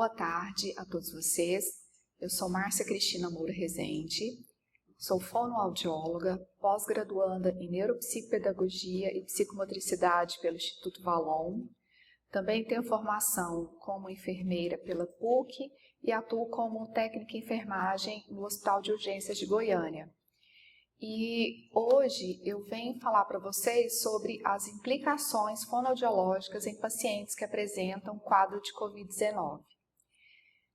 Boa tarde a todos vocês. Eu sou Márcia Cristina Moura Rezende, sou fonoaudióloga, pós-graduanda em Neuropsicopedagogia e Psicomotricidade pelo Instituto Valon. Também tenho formação como enfermeira pela PUC e atuo como técnica em enfermagem no Hospital de Urgências de Goiânia. E hoje eu venho falar para vocês sobre as implicações fonoaudiológicas em pacientes que apresentam quadro de Covid-19.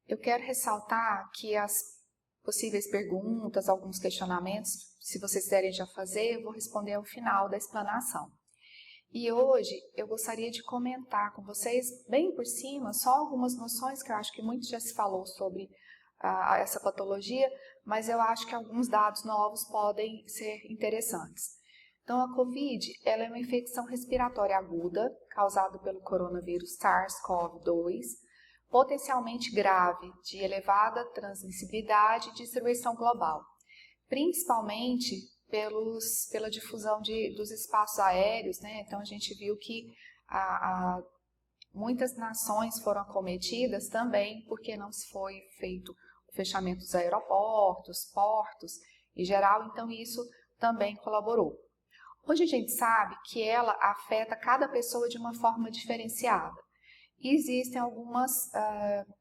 Eu quero ressaltar que as possíveis perguntas, alguns questionamentos, se vocês quiserem já fazer, eu vou responder ao final da explanação. E hoje eu gostaria de comentar com vocês, bem por cima, só algumas noções que eu acho que muito já se falou sobre essa patologia, mas eu acho que alguns dados novos podem ser interessantes. Então, a COVID ela é uma infecção respiratória aguda, causada pelo coronavírus SARS-CoV-2, potencialmente grave, de elevada transmissibilidade e distribuição global, principalmente pela difusão dos espaços aéreos, né? Então, a gente viu que muitas nações foram acometidas também porque não se foi feito o fechamento dos aeroportos, portos em geral, então isso também colaborou. Hoje a gente sabe que ela afeta cada pessoa de uma forma diferenciada. E existem algumas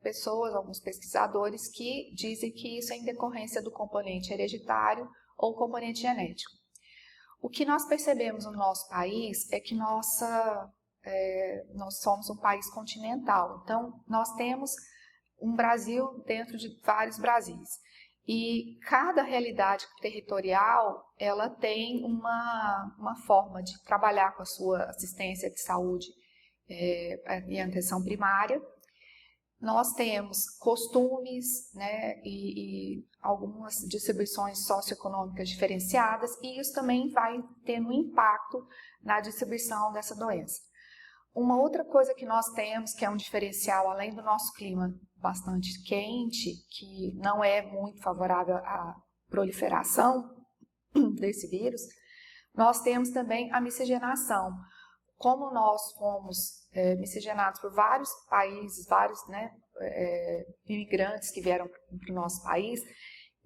pessoas, alguns pesquisadores que dizem que isso é em decorrência do componente hereditário ou componente genético. O que nós percebemos no nosso país é que nós somos um país continental, então nós temos um Brasil dentro de vários Brasis. E cada realidade territorial, ela tem uma forma de trabalhar com a sua assistência de saúde e atenção primária. Nós temos costumes, né, e algumas distribuições socioeconômicas diferenciadas, e isso também vai tendo um impacto na distribuição dessa doença. Uma outra coisa que nós temos, que é um diferencial, além do nosso clima bastante quente, que não é muito favorável à proliferação desse vírus, nós temos também a miscigenação. Como nós fomos miscigenados por vários países, vários imigrantes que vieram para o nosso país,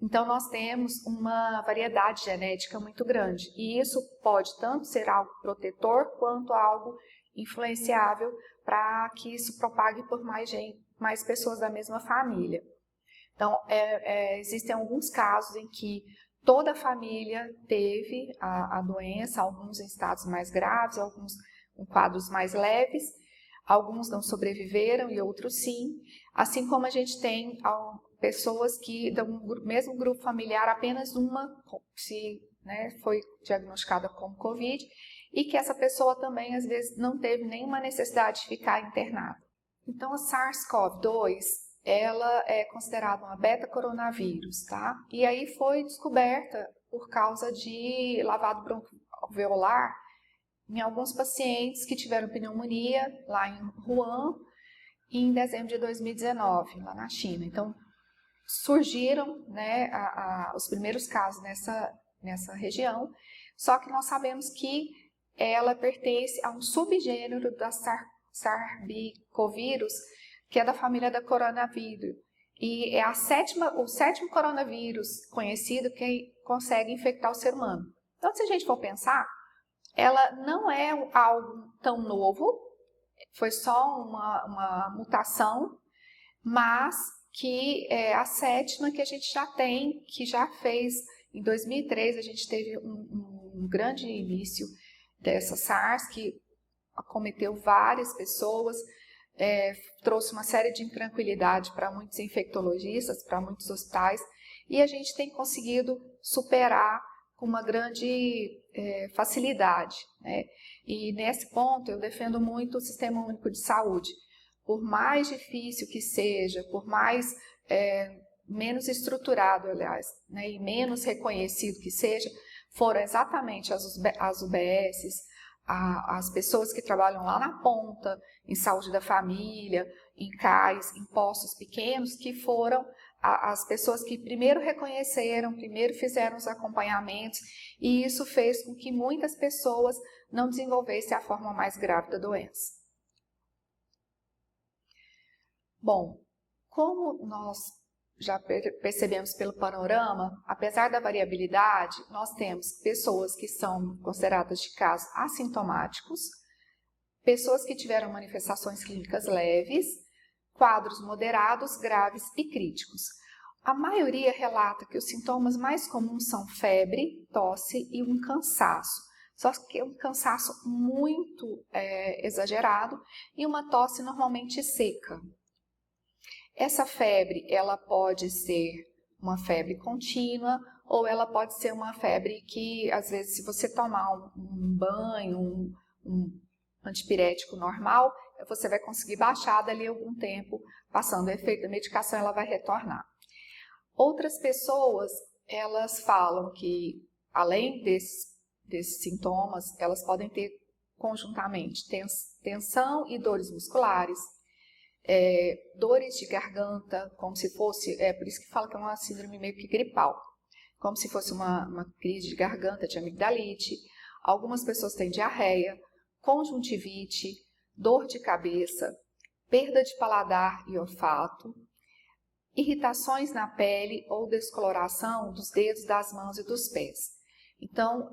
então nós temos uma variedade genética muito grande. E isso pode tanto ser algo protetor, quanto algo influenciável para que isso propague por mais pessoas da mesma família. Então, existem alguns casos em que toda a família teve a doença, alguns em estados mais graves, alguns em quadros mais leves, alguns não sobreviveram e outros sim, assim como a gente tem pessoas que, do mesmo grupo familiar, apenas uma foi diagnosticada como Covid, e que essa pessoa também, às vezes, não teve nenhuma necessidade de ficar internada. Então, a SARS-CoV-2, ela é considerada uma beta-coronavírus, tá? E aí foi descoberta por causa de lavado broncoalveolar em alguns pacientes que tiveram pneumonia lá em Wuhan, em dezembro de 2019, lá na China. Então, surgiram os primeiros casos nessa região, só que nós sabemos que ela pertence a um subgênero da SARS-CoV-2, que é da família da coronavírus. E é o sétimo coronavírus conhecido que consegue infectar o ser humano. Então, se a gente for pensar, ela não é algo tão novo, foi só uma mutação, mas que é a sétima que a gente já tem, que já fez. Em 2003, a gente teve um grande início dessa SARS, que acometeu várias pessoas, trouxe uma série de intranquilidade para muitos infectologistas, para muitos hospitais, e a gente tem conseguido superar com uma grande facilidade, né? E nesse ponto eu defendo muito o Sistema Único de Saúde. Por mais difícil que seja, por mais menos estruturado, aliás, né, e menos reconhecido que seja, foram exatamente as UBSs, as pessoas que trabalham lá na ponta, em saúde da família, em CAIS, em postos pequenos, que foram as pessoas que primeiro reconheceram, primeiro fizeram os acompanhamentos, e isso fez com que muitas pessoas não desenvolvessem a forma mais grave da doença. Bom, Como nós já percebemos pelo panorama, apesar da variabilidade, nós temos pessoas que são consideradas de casos assintomáticos, pessoas que tiveram manifestações clínicas leves, quadros moderados, graves e críticos. A maioria relata que os sintomas mais comuns são febre, tosse e um cansaço. Só que é um cansaço muito exagerado e uma tosse normalmente seca. Essa febre, ela pode ser uma febre contínua ou ela pode ser uma febre que, às vezes, se você tomar um banho, um antipirético normal, você vai conseguir baixar dali algum tempo, passando o efeito da medicação, ela vai retornar. Outras pessoas, elas falam que, além desses sintomas, elas podem ter conjuntamente tensão e dores musculares, dores de garganta, como se fosse, por isso que fala que é uma síndrome meio que gripal, como se fosse uma crise de garganta, de amigdalite. Algumas pessoas têm diarreia, conjuntivite, dor de cabeça, perda de paladar e olfato, irritações na pele ou descoloração dos dedos, das mãos e dos pés. Então,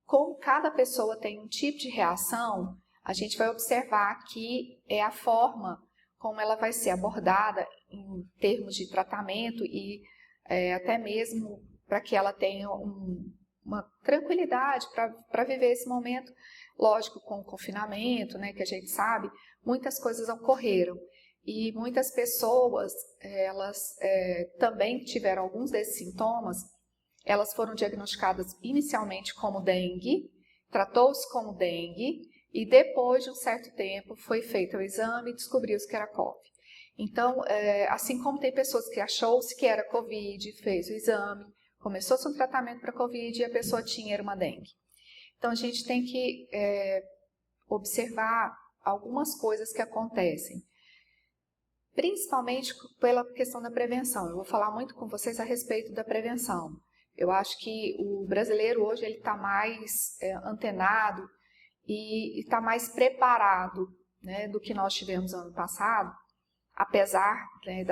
como cada pessoa tem um tipo de reação, a gente vai observar que é a forma como ela vai ser abordada em termos de tratamento e até mesmo para que ela tenha uma tranquilidade para viver esse momento. Lógico, com o confinamento, né, que a gente sabe, muitas coisas ocorreram e muitas pessoas, elas também tiveram alguns desses sintomas. Elas foram diagnosticadas inicialmente como dengue, tratou-se como dengue e depois de um certo tempo foi feito o exame e descobriu-se que era COVID. Então, assim como tem pessoas que achou-se que era COVID, fez o exame, começou-se um tratamento para COVID e a pessoa tinha uma dengue. Então, a gente tem que observar algumas coisas que acontecem, principalmente pela questão da prevenção. Eu vou falar muito com vocês a respeito da prevenção. Eu acho que o brasileiro hoje ele está mais antenado e está mais preparado, né, do que nós tivemos ano passado, apesar, né,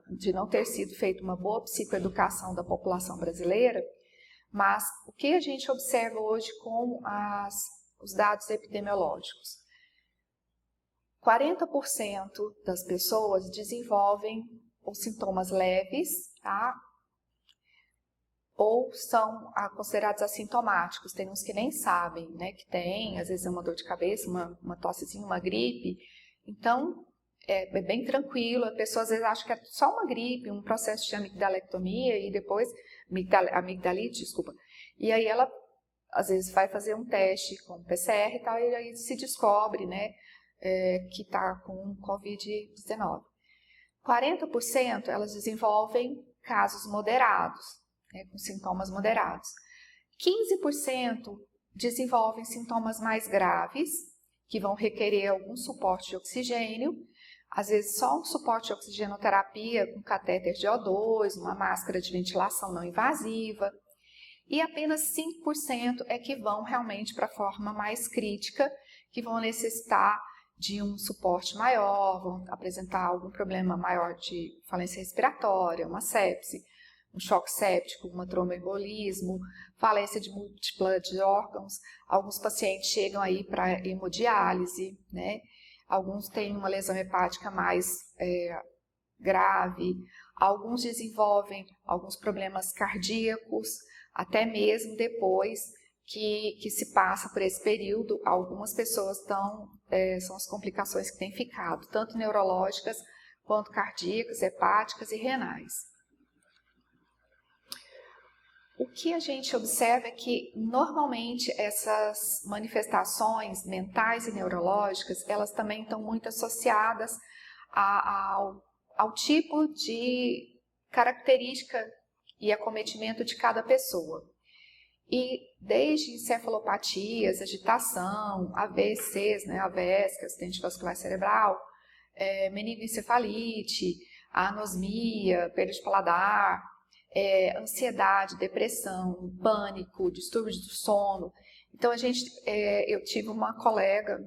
de não ter sido feita uma boa psicoeducação da população brasileira. Mas o que a gente observa hoje com os dados epidemiológicos? 40% das pessoas desenvolvem os sintomas leves, tá? Ou são considerados assintomáticos. Tem uns que nem sabem, né, que tem, às vezes é uma dor de cabeça, uma tossezinha, uma gripe. Então, é bem tranquilo, a pessoa às vezes acha que é só uma gripe, um processo de amigdalectomia e depois, amigdalite, desculpa. E aí ela, às vezes, vai fazer um teste com PCR e tal, e aí se descobre, né, que está com Covid-19. 40% elas desenvolvem casos moderados, né, com sintomas moderados. 15% desenvolvem sintomas mais graves, que vão requerer algum suporte de oxigênio, às vezes só um suporte de oxigenoterapia com catéter de O2, uma máscara de ventilação não invasiva, e apenas 5% é que vão realmente para a forma mais crítica, que vão necessitar de um suporte maior, vão apresentar algum problema maior de falência respiratória, uma sepse, um choque séptico, um tromboembolismo, falência de múltipla de órgãos. Alguns pacientes chegam aí para hemodiálise, né? Alguns têm uma lesão hepática mais grave, alguns desenvolvem alguns problemas cardíacos, até mesmo depois que se passa por esse período, algumas pessoas são as complicações que têm ficado, tanto neurológicas quanto cardíacas, hepáticas e renais. O que a gente observa é que, normalmente, essas manifestações mentais e neurológicas, elas também estão muito associadas ao tipo de característica e acometimento de cada pessoa. E desde encefalopatias, agitação, AVCs, né, AVS, que é acidente vascular cerebral, meningoencefalite, anosmia, perda de paladar, ansiedade, depressão, pânico, distúrbios do sono. Então, eu tive uma colega,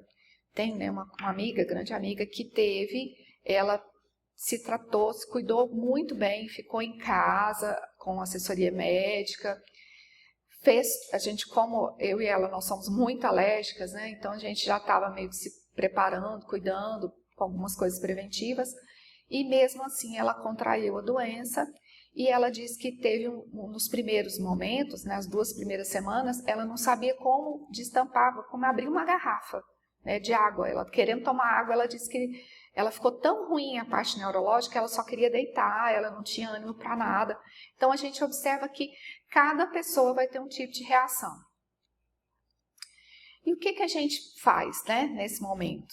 tem, né, uma amiga, grande amiga, que ela se tratou, se cuidou muito bem, ficou em casa com assessoria médica, a gente, como eu e ela, nós somos muito alérgicas, né? Então a gente já estava meio que se preparando, cuidando com algumas coisas preventivas, e mesmo assim ela contraiu a doença, e ela disse que teve nos primeiros momentos, nas 2 primeiras semanas, ela não sabia como destampar, como abrir uma garrafa, né, de água. Ela querendo tomar água, ela disse que ela ficou tão ruim a parte neurológica, ela só queria deitar, ela não tinha ânimo para nada. Então a gente observa que cada pessoa vai ter um tipo de reação. E o que a gente faz, né, nesse momento?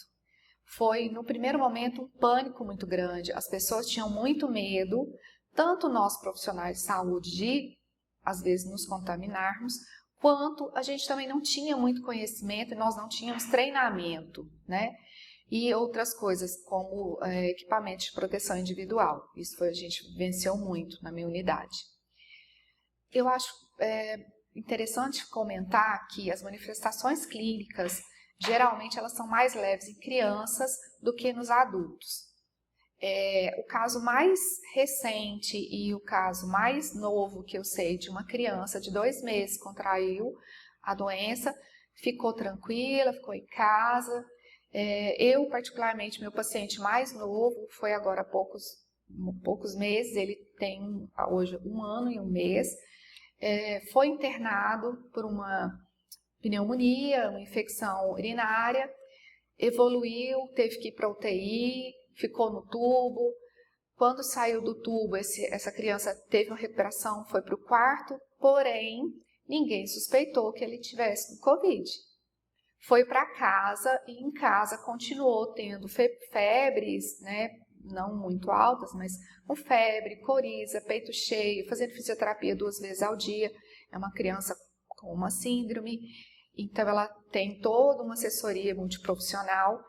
Foi, no primeiro momento, um pânico muito grande. As pessoas tinham muito medo, tanto nós profissionais de saúde, de, às vezes, nos contaminarmos, quanto a gente também não tinha muito conhecimento e nós não tínhamos treinamento, né? E outras coisas, como equipamento de proteção individual. Isso a gente venceu muito na minha unidade. Eu acho interessante comentar que as manifestações clínicas, geralmente elas são mais leves em crianças do que nos adultos. O caso mais recente e o caso mais novo que eu sei de uma criança de 2 meses contraiu a doença, ficou tranquila, ficou em casa. Eu, particularmente, meu paciente mais novo, foi agora há poucos meses, ele tem hoje 1 ano e 1 mês, foi internado por uma pneumonia, uma infecção urinária, evoluiu, teve que ir para UTI, ficou no tubo. Quando saiu do tubo, essa criança teve uma recuperação, foi para o quarto, porém, ninguém suspeitou que ele tivesse com Covid. Foi para casa e em casa continuou tendo febres, né, não muito altas, mas com febre, coriza, peito cheio, fazendo fisioterapia 2 vezes ao dia. É uma criança com uma síndrome, então ela tem toda uma assessoria multiprofissional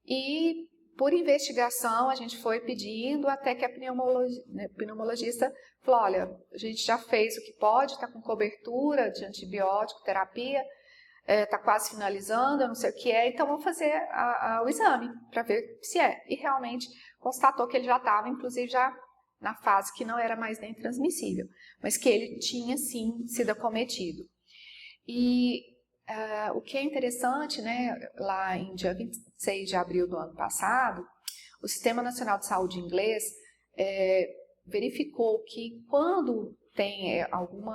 e por investigação a gente foi pedindo até que a pneumologista falou, olha, a gente já fez o que pode, está com cobertura de antibiótico, terapia, está quase finalizando, eu não sei o que é, então vamos fazer o exame para ver se é. E realmente constatou que ele já estava, inclusive já na fase que não era mais nem transmissível, mas que ele tinha sim sido acometido. E o que é interessante, né, lá em dia 26 de abril do ano passado, o Sistema Nacional de Saúde inglês verificou que quando tem algum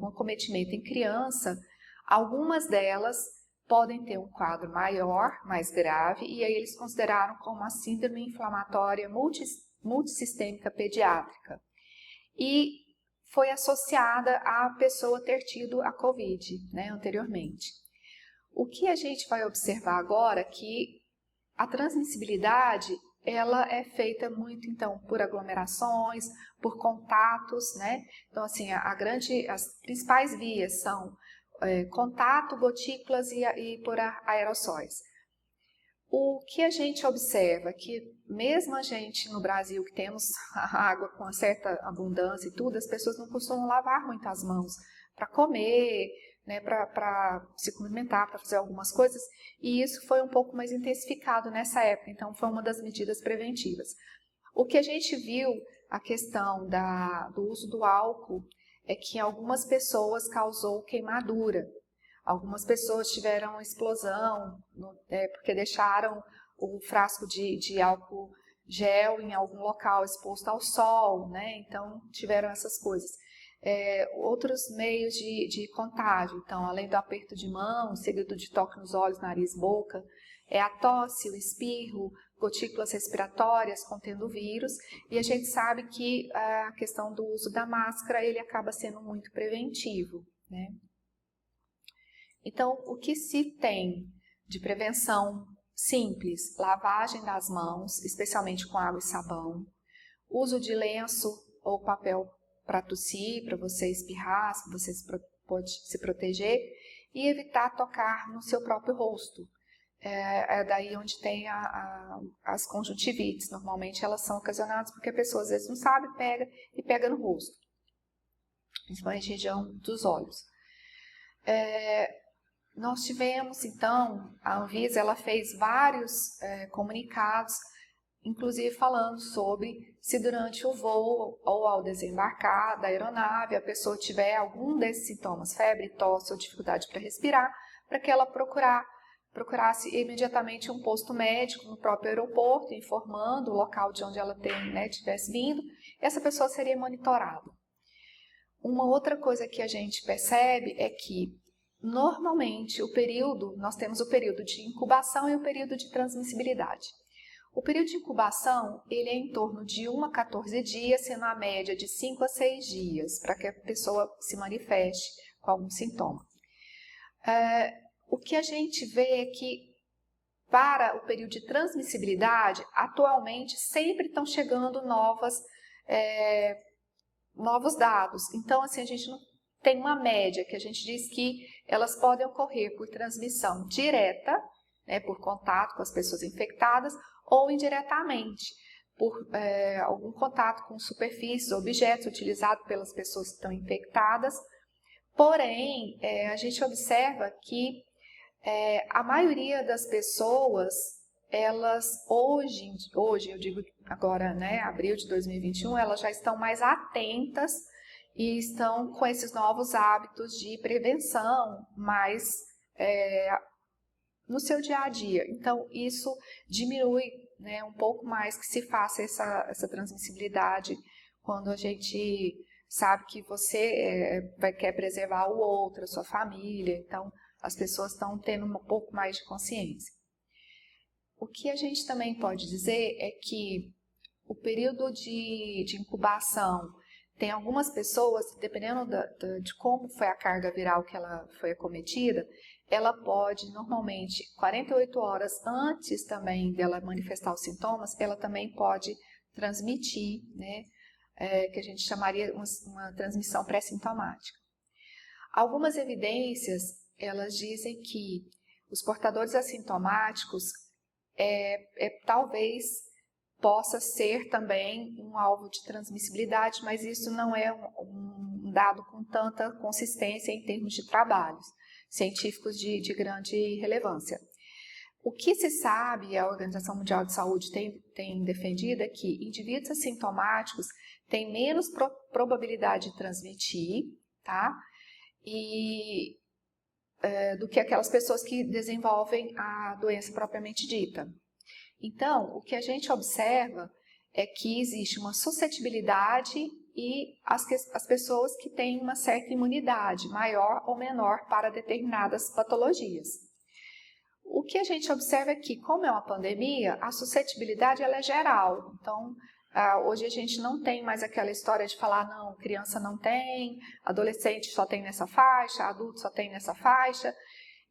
acometimento em criança, algumas delas podem ter um quadro maior, mais grave, e aí eles consideraram como a síndrome inflamatória multissistêmica pediátrica. E foi associada à pessoa ter tido a Covid, né, anteriormente. O que a gente vai observar agora é que a transmissibilidade ela é feita muito, então, por aglomerações, por contatos, né? Então, assim, as principais vias são contato, gotículas e por aerossóis. O que a gente observa é que mesmo a gente no Brasil que temos a água com uma certa abundância e tudo, as pessoas não costumam lavar muito as mãos para comer, né, para se cumprimentar, para fazer algumas coisas, e isso foi um pouco mais intensificado nessa época, então foi uma das medidas preventivas. O que a gente viu, a questão do uso do álcool, é que em algumas pessoas causou queimadura. Algumas pessoas tiveram explosão, porque deixaram o frasco de álcool gel em algum local exposto ao sol, né? Então tiveram essas coisas. Outros meios de contágio, então, além do aperto de mão, seguido de toque nos olhos, nariz, boca, a tosse, o espirro, gotículas respiratórias contendo vírus, e a gente sabe que a questão do uso da máscara, ele acaba sendo muito preventivo, né? Então, o que se tem de prevenção simples? Lavagem das mãos, especialmente com água e sabão, uso de lenço ou papel para tossir, para você espirrar, se você pode se proteger, e evitar tocar no seu próprio rosto. É daí onde tem as conjuntivites. Normalmente elas são ocasionadas porque a pessoa às vezes não sabe, pega no rosto, principalmente na região dos olhos. Nós tivemos, então, a Anvisa ela fez vários comunicados inclusive falando sobre se durante o voo ou ao desembarcar da aeronave a pessoa tiver algum desses sintomas, febre, tosse ou dificuldade para respirar, para que ela procurasse imediatamente um posto médico no próprio aeroporto, informando o local de onde ela tivesse vindo, e essa pessoa seria monitorada. Uma outra coisa que a gente percebe é que, normalmente, nós temos o período de incubação e o período de transmissibilidade. O período de incubação, ele é em torno de 1 a 14 dias, sendo a média de 5 a 6 dias, para que a pessoa se manifeste com algum sintoma. O que a gente vê é que, para o período de transmissibilidade, atualmente sempre estão chegando novos dados. Então, assim, a gente não tem uma média que a gente diz que elas podem ocorrer por transmissão direta, por contato com as pessoas infectadas, ou indiretamente, por algum contato com superfícies, objetos utilizados pelas pessoas que estão infectadas. Porém, a gente observa que a maioria das pessoas, elas hoje eu digo agora, abril de 2021, elas já estão mais atentas e estão com esses novos hábitos de prevenção, mais no seu dia a dia. Então, isso diminui um pouco mais que se faça essa transmissibilidade quando a gente sabe que você quer preservar o outro, a sua família. Então, as pessoas estão tendo um pouco mais de consciência. O que a gente também pode dizer é que o período de incubação, tem algumas pessoas, dependendo de como foi a carga viral que ela foi acometida, ela pode, normalmente, 48 horas antes também dela manifestar os sintomas, ela também pode transmitir, que a gente chamaria uma transmissão pré-sintomática. Algumas evidências, elas dizem que os portadores assintomáticos talvez possa ser também um alvo de transmissibilidade, mas isso não é um dado com tanta consistência em termos de trabalhos científicos de grande relevância. O que se sabe, a Organização Mundial de Saúde tem defendido, é que indivíduos assintomáticos têm menos probabilidade de transmitir, tá? Do que aquelas pessoas que desenvolvem a doença propriamente dita. Então, o que a gente observa é que existe uma suscetibilidade e as pessoas que têm uma certa imunidade, maior ou menor, para determinadas patologias. O que a gente observa é que, como é uma pandemia, a suscetibilidade ela é geral. Então, hoje a gente não tem mais aquela história de falar, não, criança não tem, adolescente só tem nessa faixa, adulto só tem nessa faixa.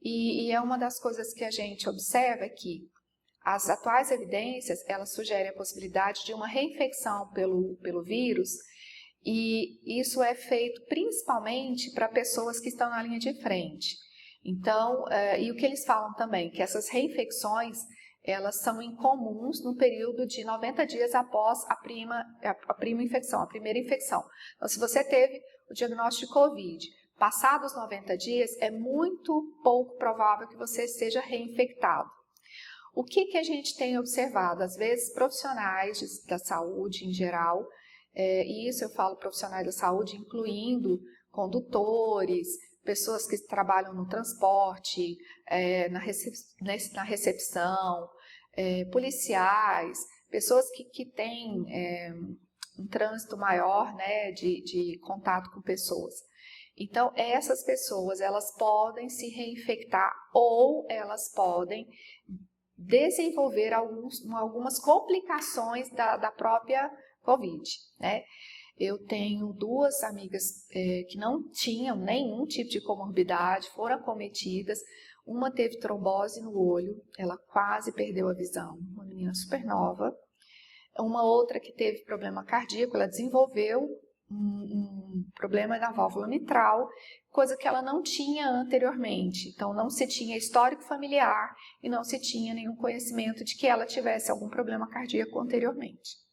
E é uma das coisas que a gente observa que as atuais evidências, elas sugerem a possibilidade de uma reinfecção pelo vírus, e isso é feito principalmente para pessoas que estão na linha de frente. Então, e o que eles falam também, que essas reinfecções, elas são incomuns no período de 90 dias após a primeira infecção. Então, se você teve o diagnóstico de Covid, passados os 90 dias, é muito pouco provável que você seja reinfectado. O que a gente tem observado? Às vezes, profissionais da saúde em geral, e isso eu falo profissionais da saúde, incluindo condutores, pessoas que trabalham no transporte, na recepção, policiais, pessoas que têm um trânsito maior, de contato com pessoas. Então, essas pessoas, elas podem se reinfectar ou elas podem desenvolver algumas complicações da própria Covid, Eu tenho 2 amigas que não tinham nenhum tipo de comorbidade, foram acometidas. Uma teve trombose no olho, ela quase perdeu a visão, uma menina super nova. Uma outra que teve problema cardíaco, ela desenvolveu um problema na válvula mitral, coisa que ela não tinha anteriormente. Então, não se tinha histórico familiar e não se tinha nenhum conhecimento de que ela tivesse algum problema cardíaco anteriormente.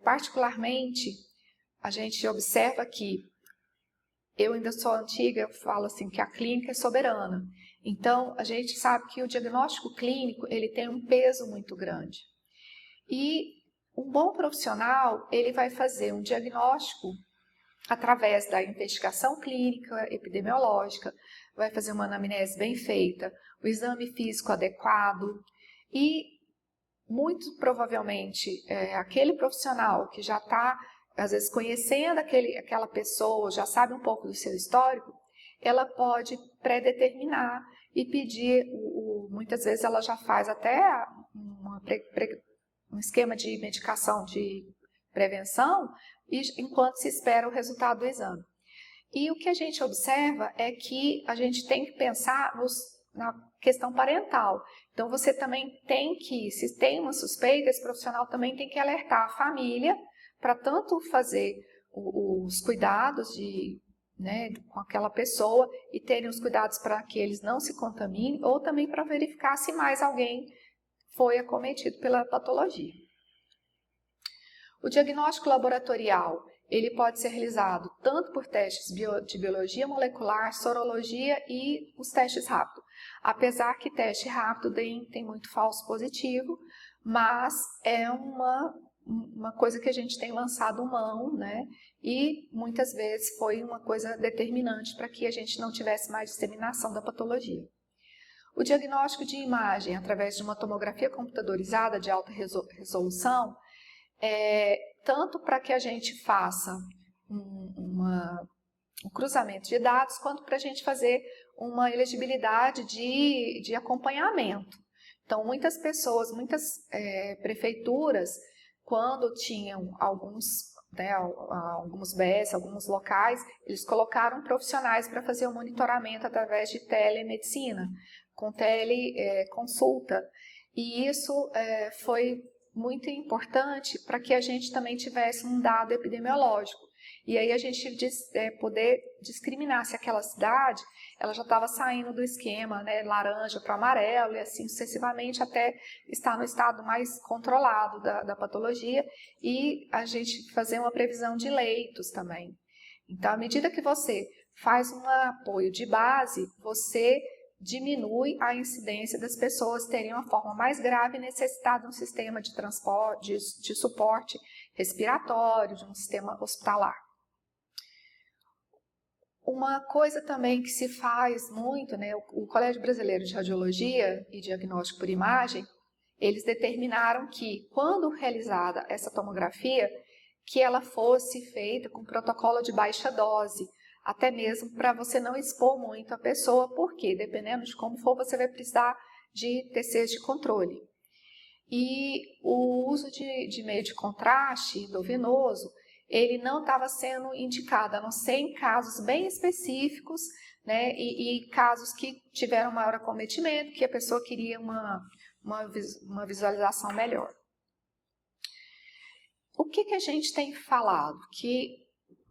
Particularmente, a gente observa que, eu ainda sou antiga, eu falo assim que a clínica é soberana. Então, a gente sabe que o diagnóstico clínico ele tem um peso muito grande. E um bom profissional, ele vai fazer um diagnóstico através da investigação clínica, epidemiológica, vai fazer uma anamnese bem feita, o exame físico adequado e, muito provavelmente, aquele profissional que já está, às vezes, conhecendo aquela pessoa, já sabe um pouco do seu histórico, ela pode predeterminar e pedir, muitas vezes ela já faz até um esquema de medicação de prevenção, enquanto se espera o resultado do exame. E o que a gente observa é que a gente tem que pensar na questão parental. Então, você também tem que, se tem uma suspeita, esse profissional também tem que alertar a família para tanto fazer os cuidados com aquela pessoa e terem os cuidados para que eles não se contaminem, ou também para verificar se mais alguém foi acometido pela patologia. O diagnóstico laboratorial, ele pode ser realizado tanto por testes de biologia molecular, sorologia e os testes rápidos. Apesar que teste rápido tem muito falso positivo, mas é uma coisa que a gente tem lançado mão, né? E muitas vezes foi uma coisa determinante para que a gente não tivesse mais disseminação da patologia. O diagnóstico de imagem através de uma tomografia computadorizada de alta resolução, tanto para que a gente faça um cruzamento de dados, quanto para a gente fazer uma elegibilidade de acompanhamento. Então, muitas pessoas, muitas prefeituras, quando tinham alguns BS, alguns locais, eles colocaram profissionais para fazer o monitoramento através de telemedicina, com teleconsulta. E isso foi muito importante para que a gente também tivesse um dado epidemiológico. E aí a gente poder discriminar se aquela cidade ela já estava saindo do esquema, né, laranja para amarelo e assim sucessivamente até estar no estado mais controlado da patologia, e a gente fazer uma previsão de leitos também. Então, à medida que você faz um apoio de base, você diminui a incidência das pessoas terem uma forma mais grave e necessitar de um sistema de transporte, de suporte respiratório, de um sistema hospitalar. Uma coisa também que se faz muito, né, o Colégio Brasileiro de Radiologia e Diagnóstico por Imagem, eles determinaram que, quando realizada essa tomografia, que ela fosse feita com protocolo de baixa dose, até mesmo para você não expor muito a pessoa, porque dependendo de como for, você vai precisar de TCs de controle. E o uso de meio de contraste endovenoso, ele não estava sendo indicado, a não ser em casos bem específicos, né, e casos que tiveram maior acometimento, que a pessoa queria uma visualização melhor. O que a gente tem falado? Que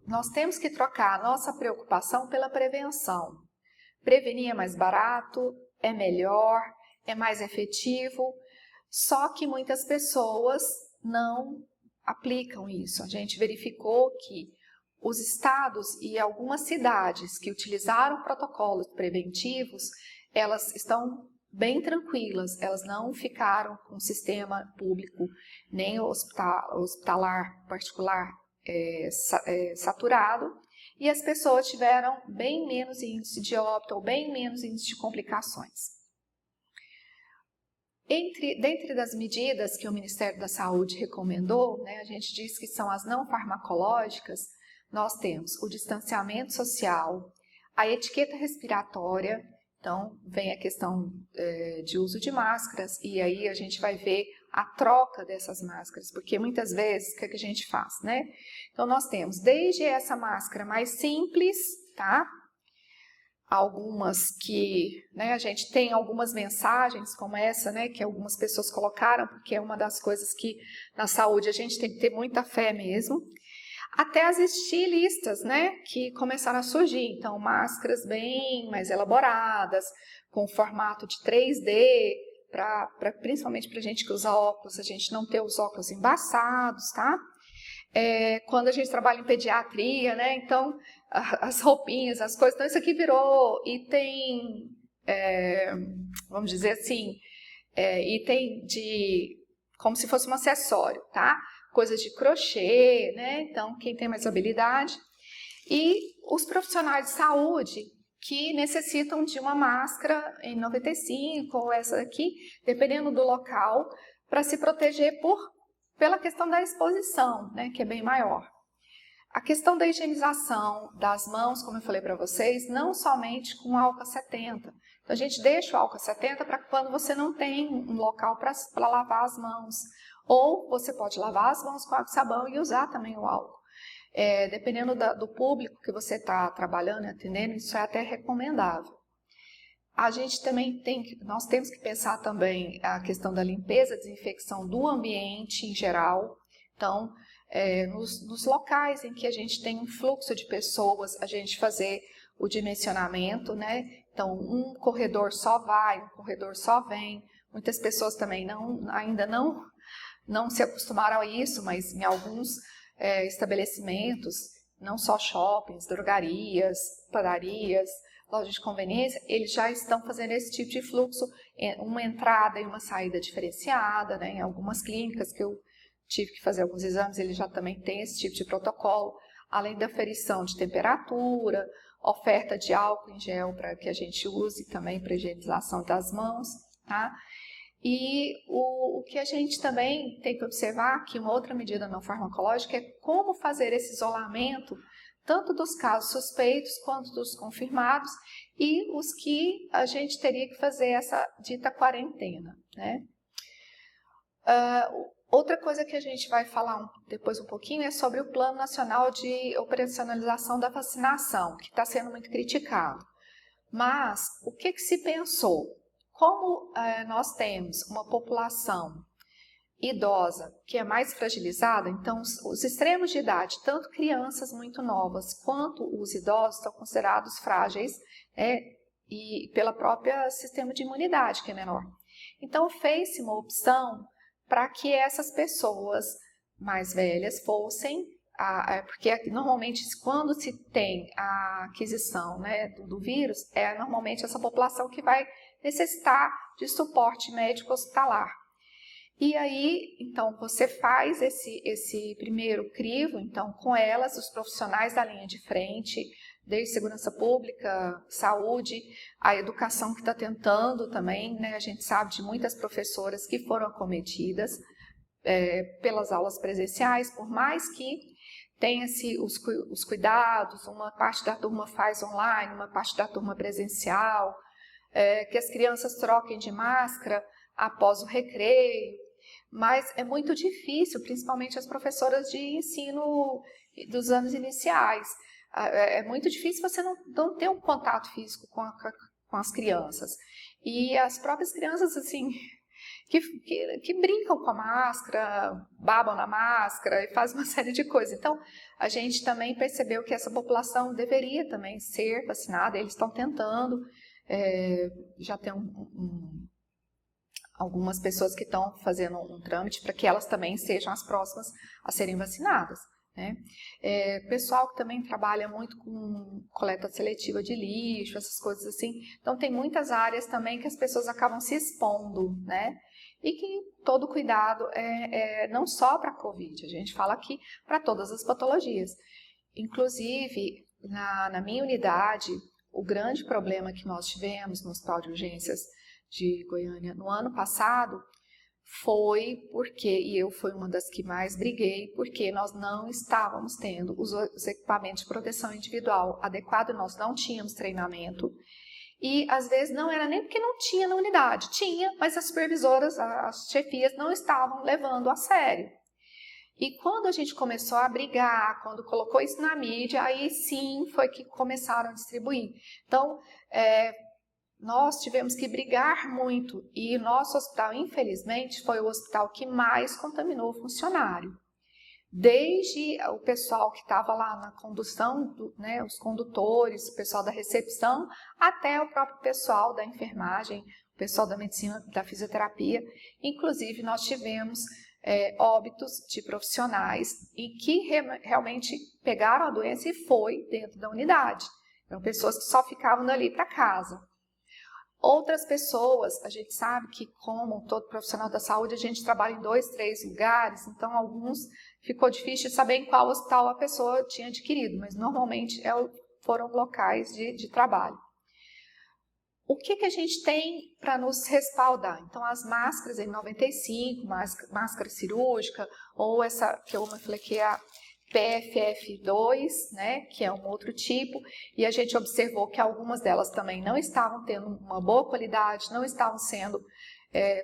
nós temos que trocar a nossa preocupação pela prevenção. Prevenir é mais barato, é melhor, é mais efetivo, só que muitas pessoas não aplicam isso. A gente verificou que os estados e algumas cidades que utilizaram protocolos preventivos, elas estão bem tranquilas, elas não ficaram com o sistema público nem hospitalar particular saturado, e as pessoas tiveram bem menos índice de óbito ou bem menos índice de complicações. Dentre das medidas que o Ministério da Saúde recomendou, né, a gente diz que são as não farmacológicas, nós temos o distanciamento social, a etiqueta respiratória, então vem a questão de uso de máscaras, e aí a gente vai ver a troca dessas máscaras, porque muitas vezes, o que a gente faz, né? Então, nós temos desde essa máscara mais simples, tá? Algumas que, né, a gente tem algumas mensagens como essa, né, que algumas pessoas colocaram, porque é uma das coisas que na saúde a gente tem que ter muita fé mesmo, até as estilistas, né, que começaram a surgir, então máscaras bem mais elaboradas, com formato de 3D, principalmente para a gente que usa óculos, a gente não ter os óculos embaçados, tá? Quando a gente trabalha em pediatria, né? Então, as roupinhas, as coisas. Então, isso aqui virou item, vamos dizer assim, item de como se fosse um acessório, tá? Coisas de crochê, né? Então, quem tem mais habilidade. E os profissionais de saúde que necessitam de uma máscara em 95 ou essa aqui, dependendo do local, para se proteger pela questão da exposição, né? Que é bem maior. A questão da higienização das mãos, como eu falei para vocês, não somente com álcool 70. Então, a gente deixa o álcool 70 para quando você não tem um local para lavar as mãos. Ou você pode lavar as mãos com água e sabão e usar também o álcool. Dependendo do público que você está trabalhando e atendendo, isso é até recomendável. A gente também nós temos que pensar também a questão da limpeza, desinfecção do ambiente em geral. Então, nos locais em que a gente tem um fluxo de pessoas, a gente fazer o dimensionamento, né? Então, um corredor só vai, um corredor só vem. Muitas pessoas também ainda não se acostumaram a isso, mas em alguns estabelecimentos, não só shoppings, drogarias, padarias, lojas de conveniência, eles já estão fazendo esse tipo de fluxo, uma entrada e uma saída diferenciada, né? Em algumas clínicas que eu tive que fazer alguns exames, eles já também têm esse tipo de protocolo, além da aferição de temperatura, oferta de álcool em gel para que a gente use também para higienização das mãos, tá? E o que a gente também tem que observar, que uma outra medida não farmacológica, é como fazer esse isolamento, tanto dos casos suspeitos quanto dos confirmados, e os que a gente teria que fazer essa dita quarentena, né? Outra coisa que a gente vai falar depois um pouquinho é sobre o Plano Nacional de Operacionalização da Vacinação, que está sendo muito criticado. Mas o que se pensou? Como nós temos uma população idosa que é mais fragilizada, então os extremos de idade, tanto crianças muito novas quanto os idosos, estão considerados frágeis, e pela própria sistema de imunidade, que é menor. Então fez-se uma opção para que essas pessoas mais velhas fossem, porque normalmente quando se tem a aquisição, né, do vírus, é normalmente essa população que vai necessitar de suporte médico hospitalar. E aí, então, você faz esse primeiro crivo, então, com elas, os profissionais da linha de frente, desde segurança pública, saúde, a educação que está tentando também, né? A gente sabe de muitas professoras que foram acometidas pelas aulas presenciais, por mais que tenha-se os cuidados, uma parte da turma faz online, uma parte da turma presencial, que as crianças troquem de máscara após o recreio, mas é muito difícil, principalmente as professoras de ensino dos anos iniciais. É muito difícil você não ter um contato físico com as crianças. E as próprias crianças, assim, que brincam com a máscara, babam na máscara e fazem uma série de coisas. Então, a gente também percebeu que essa população deveria também ser vacinada, eles estão tentando, já tem algumas pessoas que estão fazendo um trâmite para que elas também sejam as próximas a serem vacinadas, né? Pessoal que também trabalha muito com coleta seletiva de lixo, essas coisas assim. Então, tem muitas áreas também que as pessoas acabam se expondo, né? E que todo cuidado não só para a Covid, a gente fala aqui para todas as patologias. Inclusive, na minha unidade, o grande problema que nós tivemos no Hospital de Urgências de Goiânia no ano passado foi e eu fui uma das que mais briguei, porque nós não estávamos tendo os equipamentos de proteção individual adequados, nós não tínhamos treinamento, e às vezes não era nem porque não tinha na unidade, tinha, mas as supervisoras, as chefias não estavam levando a sério. E quando a gente começou a brigar, quando colocou isso na mídia, aí sim foi que começaram a distribuir. Então, nós tivemos que brigar muito e o nosso hospital, infelizmente, foi o hospital que mais contaminou o funcionário. Desde o pessoal que estava lá na condução, né, os condutores, o pessoal da recepção, até o próprio pessoal da enfermagem, o pessoal da medicina, da fisioterapia. Inclusive, nós tivemos óbitos de profissionais e que realmente pegaram a doença e foi dentro da unidade. Eram pessoas que só ficavam dali para casa. Outras pessoas, a gente sabe que como todo profissional da saúde, a gente trabalha em 2, 3 lugares, então alguns ficou difícil de saber em qual hospital a pessoa tinha adquirido, mas normalmente foram locais de trabalho. O que a gente tem para nos respaldar? Então, as máscaras N95, máscara cirúrgica, ou essa que eu falei que é a PFF2, né, que é um outro tipo, e a gente observou que algumas delas também não estavam tendo uma boa qualidade, não estavam sendo,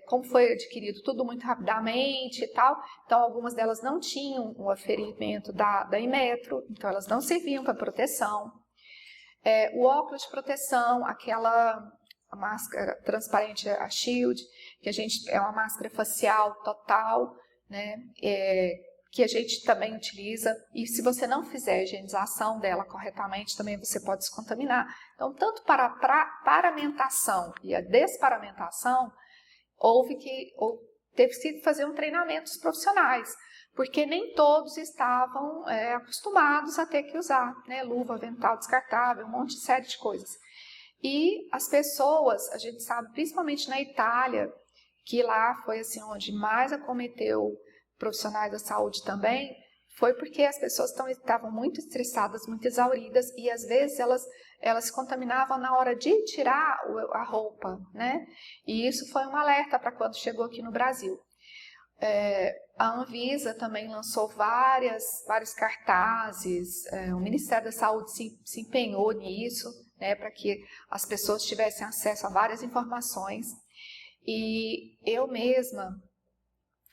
como foi adquirido tudo muito rapidamente e tal, então algumas delas não tinham o aferimento da Inmetro, então elas não serviam para proteção. O óculos de proteção, aquela máscara transparente, a Shield, que é uma máscara facial total, né, que a gente também utiliza, e se você não fizer a higienização dela corretamente, também você pode se contaminar. Então, tanto para a paramentação e a desparamentação, teve que fazer um treinamento dos profissionais, porque nem todos estavam acostumados a ter que usar, né, luva, avental descartável, um monte de série de coisas. E as pessoas, a gente sabe, principalmente na Itália, que lá foi assim onde mais acometeu profissionais da saúde também, foi porque as pessoas estavam muito estressadas, muito exauridas, e às vezes elas se contaminavam na hora de tirar a roupa, né? E isso foi um alerta para quando chegou aqui no Brasil. A Anvisa também lançou vários cartazes, o Ministério da Saúde se empenhou nisso, né, para que as pessoas tivessem acesso a várias informações. E eu mesma,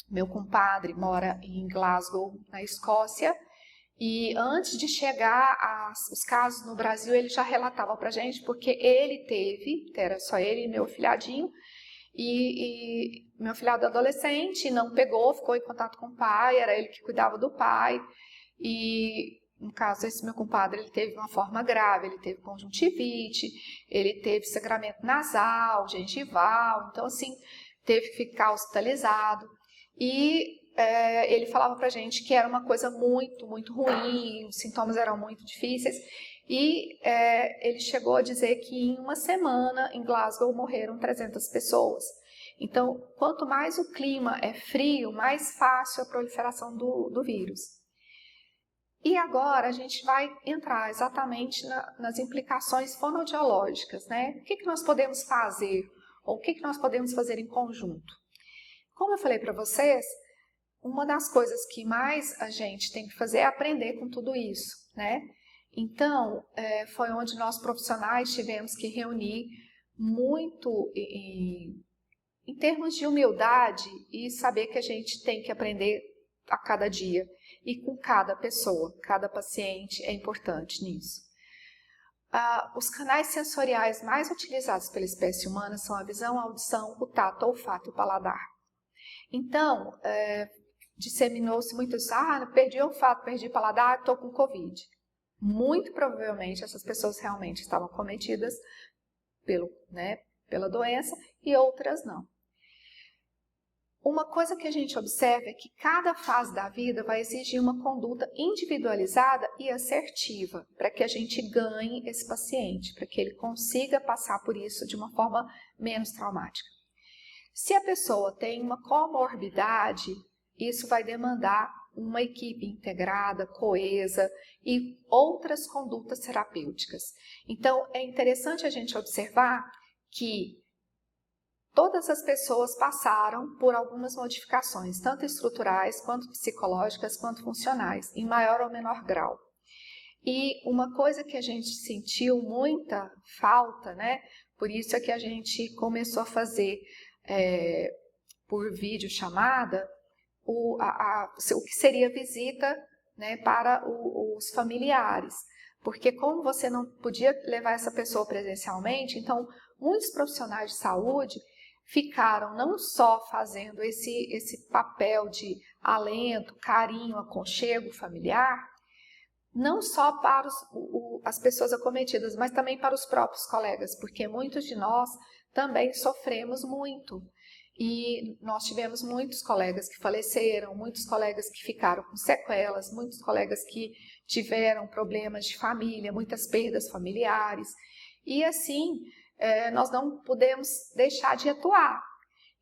meu compadre mora em Glasgow, na Escócia, e antes de chegar os casos no Brasil, ele já relatava para a gente, porque ele era só ele e meu filhadinho, e meu filhado adolescente não pegou, ficou em contato com o pai, era ele que cuidava do pai, e no caso esse meu compadre, ele teve uma forma grave, ele teve conjuntivite, ele teve sangramento nasal, gengival, então assim, teve que ficar hospitalizado, e ele falava pra gente que era uma coisa muito, muito ruim, os sintomas eram muito difíceis, e ele chegou a dizer que em uma semana em Glasgow morreram 300 pessoas. Então, quanto mais o clima é frio, mais fácil a proliferação do vírus. E agora a gente vai entrar exatamente nas implicações fonoaudiológicas, né? O que nós podemos fazer, ou o que nós podemos fazer em conjunto? Como eu falei para vocês, uma das coisas que mais a gente tem que fazer é aprender com tudo isso, né? Então, foi onde nós profissionais tivemos que reunir muito em termos de humildade e saber que a gente tem que aprender a cada dia e com cada pessoa, cada paciente é importante nisso. Os canais sensoriais mais utilizados pela espécie humana são a visão, a audição, o tato, o olfato e o paladar. Então, disseminou-se muito isso, perdi o olfato, perdi o paladar, estou com Covid. Muito provavelmente essas pessoas realmente estavam cometidas pela doença e outras não. Uma coisa que a gente observa é que cada fase da vida vai exigir uma conduta individualizada e assertiva para que a gente ganhe esse paciente, para que ele consiga passar por isso de uma forma menos traumática. Se a pessoa tem uma comorbidade, isso vai demandar uma equipe integrada, coesa e outras condutas terapêuticas. Então, é interessante a gente observar que todas as pessoas passaram por algumas modificações, tanto estruturais, quanto psicológicas, quanto funcionais, em maior ou menor grau. E uma coisa que a gente sentiu muita falta, né? Por isso é que a gente começou a fazer por videochamada o que seria visita, né, para os familiares. Porque como você não podia levar essa pessoa presencialmente, então muitos profissionais de saúde ficaram não só fazendo esse papel de alento, carinho, aconchego familiar, não só para as pessoas acometidas, mas também para os próprios colegas, porque muitos de nós também sofremos muito. E nós tivemos muitos colegas que faleceram, muitos colegas que ficaram com sequelas, muitos colegas que tiveram problemas de família, muitas perdas familiares. E assim, nós não podemos deixar de atuar.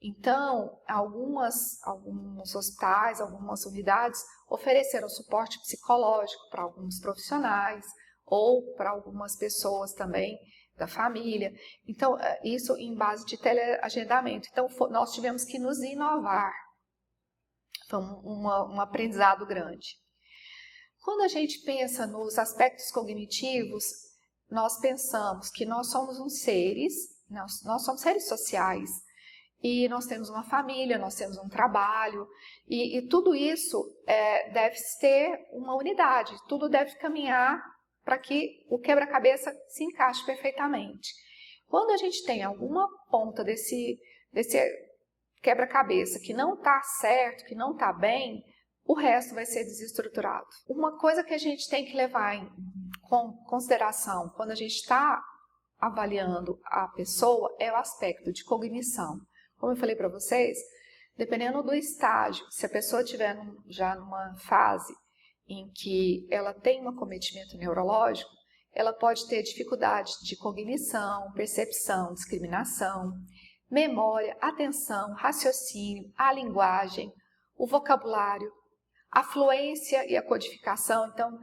Então, alguns hospitais, algumas unidades ofereceram suporte psicológico para alguns profissionais ou para algumas pessoas também da família. Então, isso em base de teleagendamento. Então, nós tivemos que nos inovar. Foi um aprendizado grande. Quando a gente pensa nos aspectos cognitivos, nós pensamos que nós somos nós somos seres sociais, e nós temos uma família, nós temos um trabalho, e tudo isso deve ter uma unidade, tudo deve caminhar para que o quebra-cabeça se encaixe perfeitamente. Quando a gente tem alguma ponta desse quebra-cabeça que não está certo, que não está bem, o resto vai ser desestruturado. Uma coisa que a gente tem que levar em consideração quando a gente está avaliando a pessoa é o aspecto de cognição. Como eu falei para vocês, dependendo do estágio, se a pessoa estiver já numa fase em que ela tem um acometimento neurológico, ela pode ter dificuldade de cognição, percepção, discriminação, memória, atenção, raciocínio, a linguagem, o vocabulário, a fluência e a codificação. Então,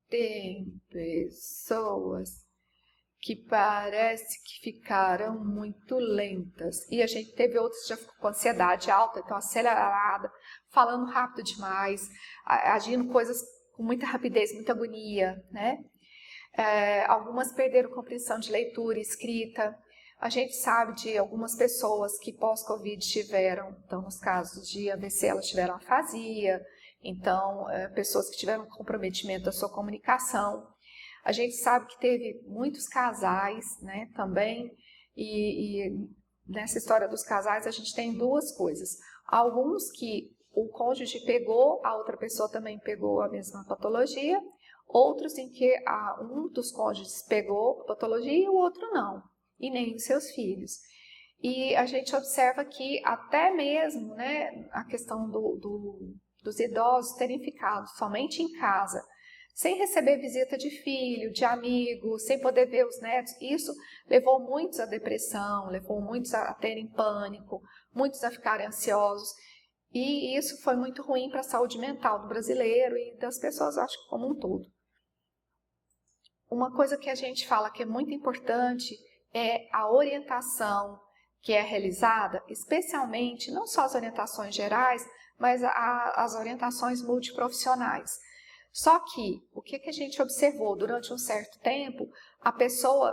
tem pessoas que parece que ficaram muito lentas. E a gente teve outros que já ficou com ansiedade alta, então acelerada, falando rápido demais, agindo coisas com muita rapidez, muita agonia, né? Algumas perderam compreensão de leitura e escrita. A gente sabe de algumas pessoas que pós-Covid tiveram, então nos casos de AVC elas tiveram afasia, então pessoas que tiveram comprometimento da sua comunicação. A gente sabe que teve muitos casais, né, também, e nessa história dos casais a gente tem duas coisas. Alguns que o cônjuge pegou, a outra pessoa também pegou a mesma patologia, outros em que um dos cônjuges pegou a patologia e o outro não, e nem os seus filhos. E a gente observa que até mesmo, né, a questão dos idosos terem ficado somente em casa, sem receber visita de filho, de amigo, sem poder ver os netos, isso levou muitos à depressão, levou muitos a terem pânico, muitos a ficarem ansiosos, e isso foi muito ruim para a saúde mental do brasileiro e das pessoas, acho que como um todo. Uma coisa que a gente fala que é muito importante é a orientação que é realizada, especialmente, não só as orientações gerais, mas as orientações multiprofissionais. Só que, o que a gente observou durante um certo tempo, a pessoa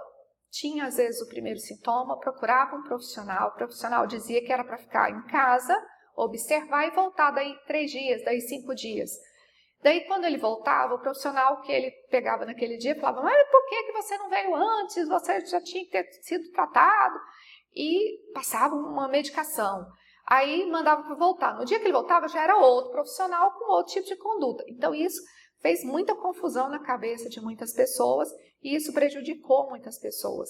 tinha às vezes o primeiro sintoma, procurava um profissional, o profissional dizia que era para ficar em casa, observar e voltar daí 3 dias, daí 5 dias. Daí quando ele voltava, o profissional que ele pegava naquele dia falava, mas por que você não veio antes? Você já tinha que ter sido tratado. E passava uma medicação. Aí mandava para voltar. No dia que ele voltava já era outro profissional com outro tipo de conduta. Então isso fez muita confusão na cabeça de muitas pessoas e isso prejudicou muitas pessoas.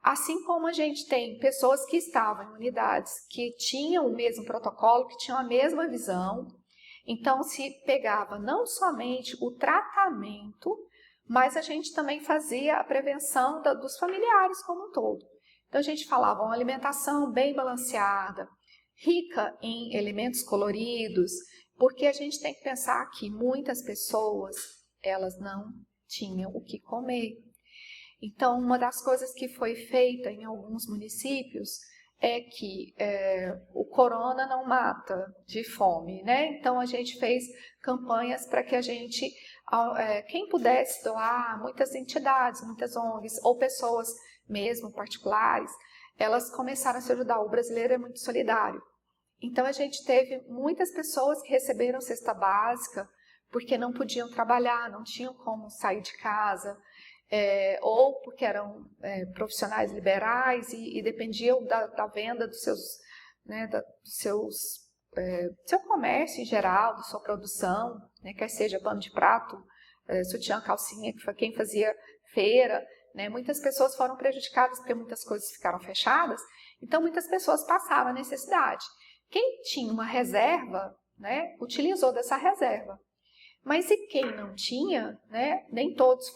Assim como a gente tem pessoas que estavam em unidades que tinham o mesmo protocolo, que tinham a mesma visão, então se pegava não somente o tratamento, mas a gente também fazia a prevenção dos familiares como um todo. Então a gente falava uma alimentação bem balanceada, rica em elementos coloridos, porque a gente tem que pensar que muitas pessoas, elas não tinham o que comer. Então, uma das coisas que foi feita em alguns municípios é que o corona não mata de fome, né? Então, a gente fez campanhas para que a gente, quem pudesse doar, muitas entidades, muitas ONGs, ou pessoas mesmo particulares, elas começaram a se ajudar. O brasileiro é muito solidário. Então, a gente teve muitas pessoas que receberam cesta básica porque não podiam trabalhar, não tinham como sair de casa, ou porque eram profissionais liberais e dependiam da venda dos seus, né, seu comércio em geral, da sua produção, né, quer seja pano de prato, sutiã, calcinha, que foi quem fazia feira. Né, muitas pessoas foram prejudicadas porque muitas coisas ficaram fechadas, então muitas pessoas passaram a necessidade. Quem tinha uma reserva, né, utilizou dessa reserva. Mas e quem não tinha, né, nem todos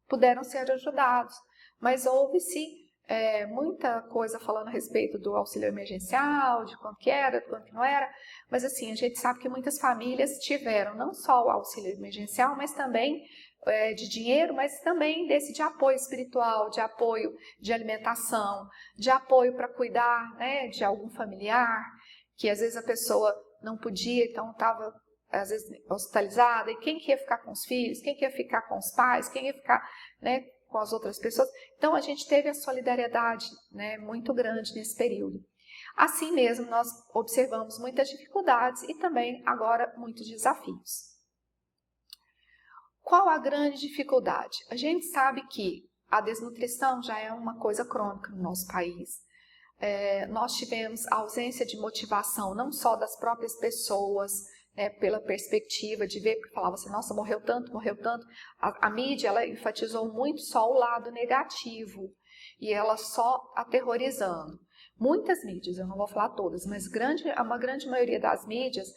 puderam ser ajudados. mas houve-se muita coisa falando a respeito do auxílio emergencial, de quanto que era, de quanto que não era, mas assim, a gente sabe que muitas famílias tiveram não só o auxílio emergencial, mas também de dinheiro, mas também desse de apoio espiritual, de apoio de alimentação, de apoio para cuidar, né, de algum familiar, que às vezes a pessoa não podia, então estava às vezes hospitalizada, e quem que ia ficar com os filhos, quem que ia ficar com os pais, quem ia ficar, né, com as outras pessoas. Então a gente teve a solidariedade, né, muito grande nesse período. Assim mesmo, nós observamos muitas dificuldades e também agora muitos desafios. Qual a grande dificuldade? A gente sabe que a desnutrição já é uma coisa crônica no nosso país. Nós tivemos a ausência de motivação não só das próprias pessoas, pela perspectiva de ver, porque falava assim, nossa, morreu tanto. A mídia, ela enfatizou muito só o lado negativo e ela só aterrorizando. Muitas mídias, eu não vou falar todas, mas uma grande maioria das mídias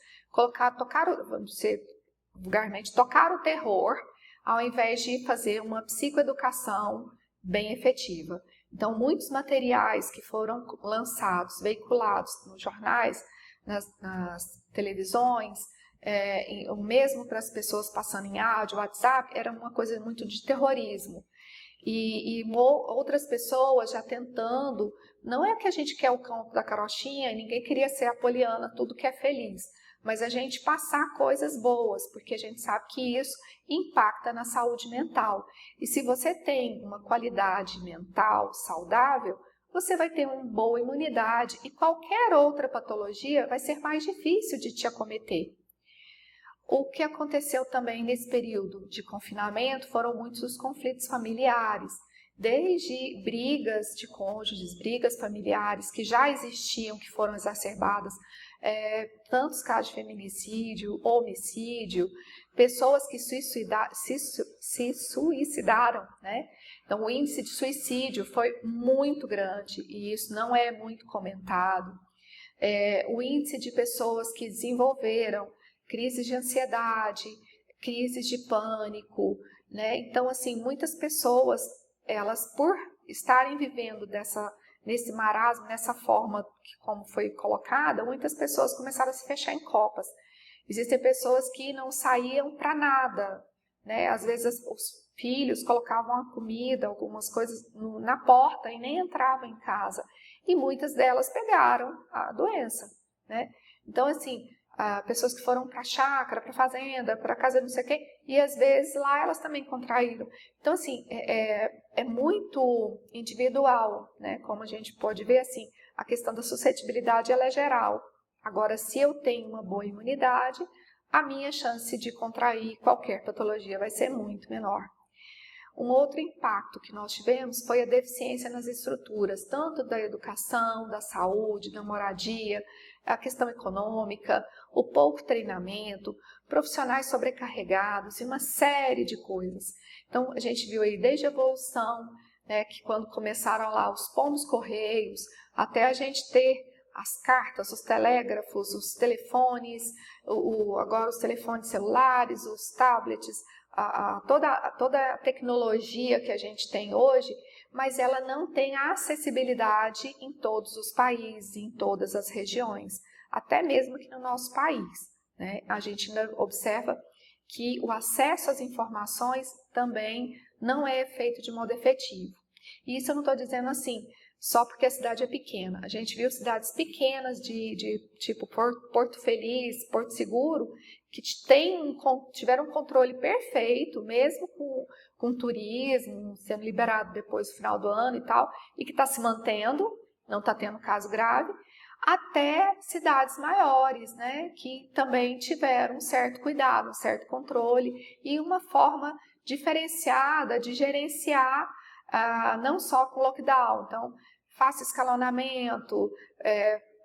vamos dizer vulgarmente, tocar o terror ao invés de fazer uma psicoeducação bem efetiva. Então, muitos materiais que foram lançados, veiculados nos jornais, nas televisões, mesmo para as pessoas passando em áudio, WhatsApp, era uma coisa muito de terrorismo. E outras pessoas já tentando, não é que a gente quer o campo da carochinha, ninguém queria ser a Poliana, tudo que é feliz, mas a gente passar coisas boas, porque a gente sabe que isso impacta na saúde mental. E se você tem uma qualidade mental saudável, você vai ter uma boa imunidade e qualquer outra patologia vai ser mais difícil de te acometer. O que aconteceu também nesse período de confinamento foram muitos os conflitos familiares, desde brigas de cônjuges, brigas familiares que já existiam, que foram exacerbadas, tantos casos de feminicídio, homicídio, pessoas que se suicidaram, né? Então, o índice de suicídio foi muito grande e isso não é muito comentado. O índice de pessoas que desenvolveram crises de ansiedade, crises de pânico, né? Então, assim, muitas pessoas, elas por estarem vivendo nesse marasmo, nessa forma como foi colocada, muitas pessoas começaram a se fechar em copas. Existem pessoas que não saíam para nada, né? Às vezes os filhos colocavam a comida, algumas coisas na porta e nem entravam em casa. E muitas delas pegaram a doença, né? Então, assim, pessoas que foram para a chácara, para a fazenda, para a casa não sei o quê, e às vezes lá elas também contraíram. Então, assim, é muito individual, né? Como a gente pode ver, assim, a questão da suscetibilidade ela é geral. Agora, se eu tenho uma boa imunidade, a minha chance de contrair qualquer patologia vai ser muito menor. Um outro impacto que nós tivemos foi a deficiência nas estruturas, tanto da educação, da saúde, da moradia, a questão econômica, o pouco treinamento, profissionais sobrecarregados e uma série de coisas. Então, a gente viu aí desde a evolução, né, que quando começaram lá os pombos correios, até a gente ter as cartas, os telégrafos, os telefones, agora os telefones celulares, os tablets, toda a tecnologia que a gente tem hoje, mas ela não tem a acessibilidade em todos os países, em todas as regiões, até mesmo aqui no nosso país, né? A gente ainda observa que o acesso às informações também não é feito de modo efetivo. E isso eu não estou dizendo assim, só porque a cidade é pequena. A gente viu cidades pequenas de tipo Porto Feliz, Porto Seguro, que tiveram um controle perfeito, mesmo com turismo sendo liberado depois do final do ano e tal, e que está se mantendo, não está tendo caso grave, até cidades maiores, né, que também tiveram um certo cuidado, um certo controle e uma forma diferenciada de gerenciar, não só com lockdown. Então, faça escalonamento,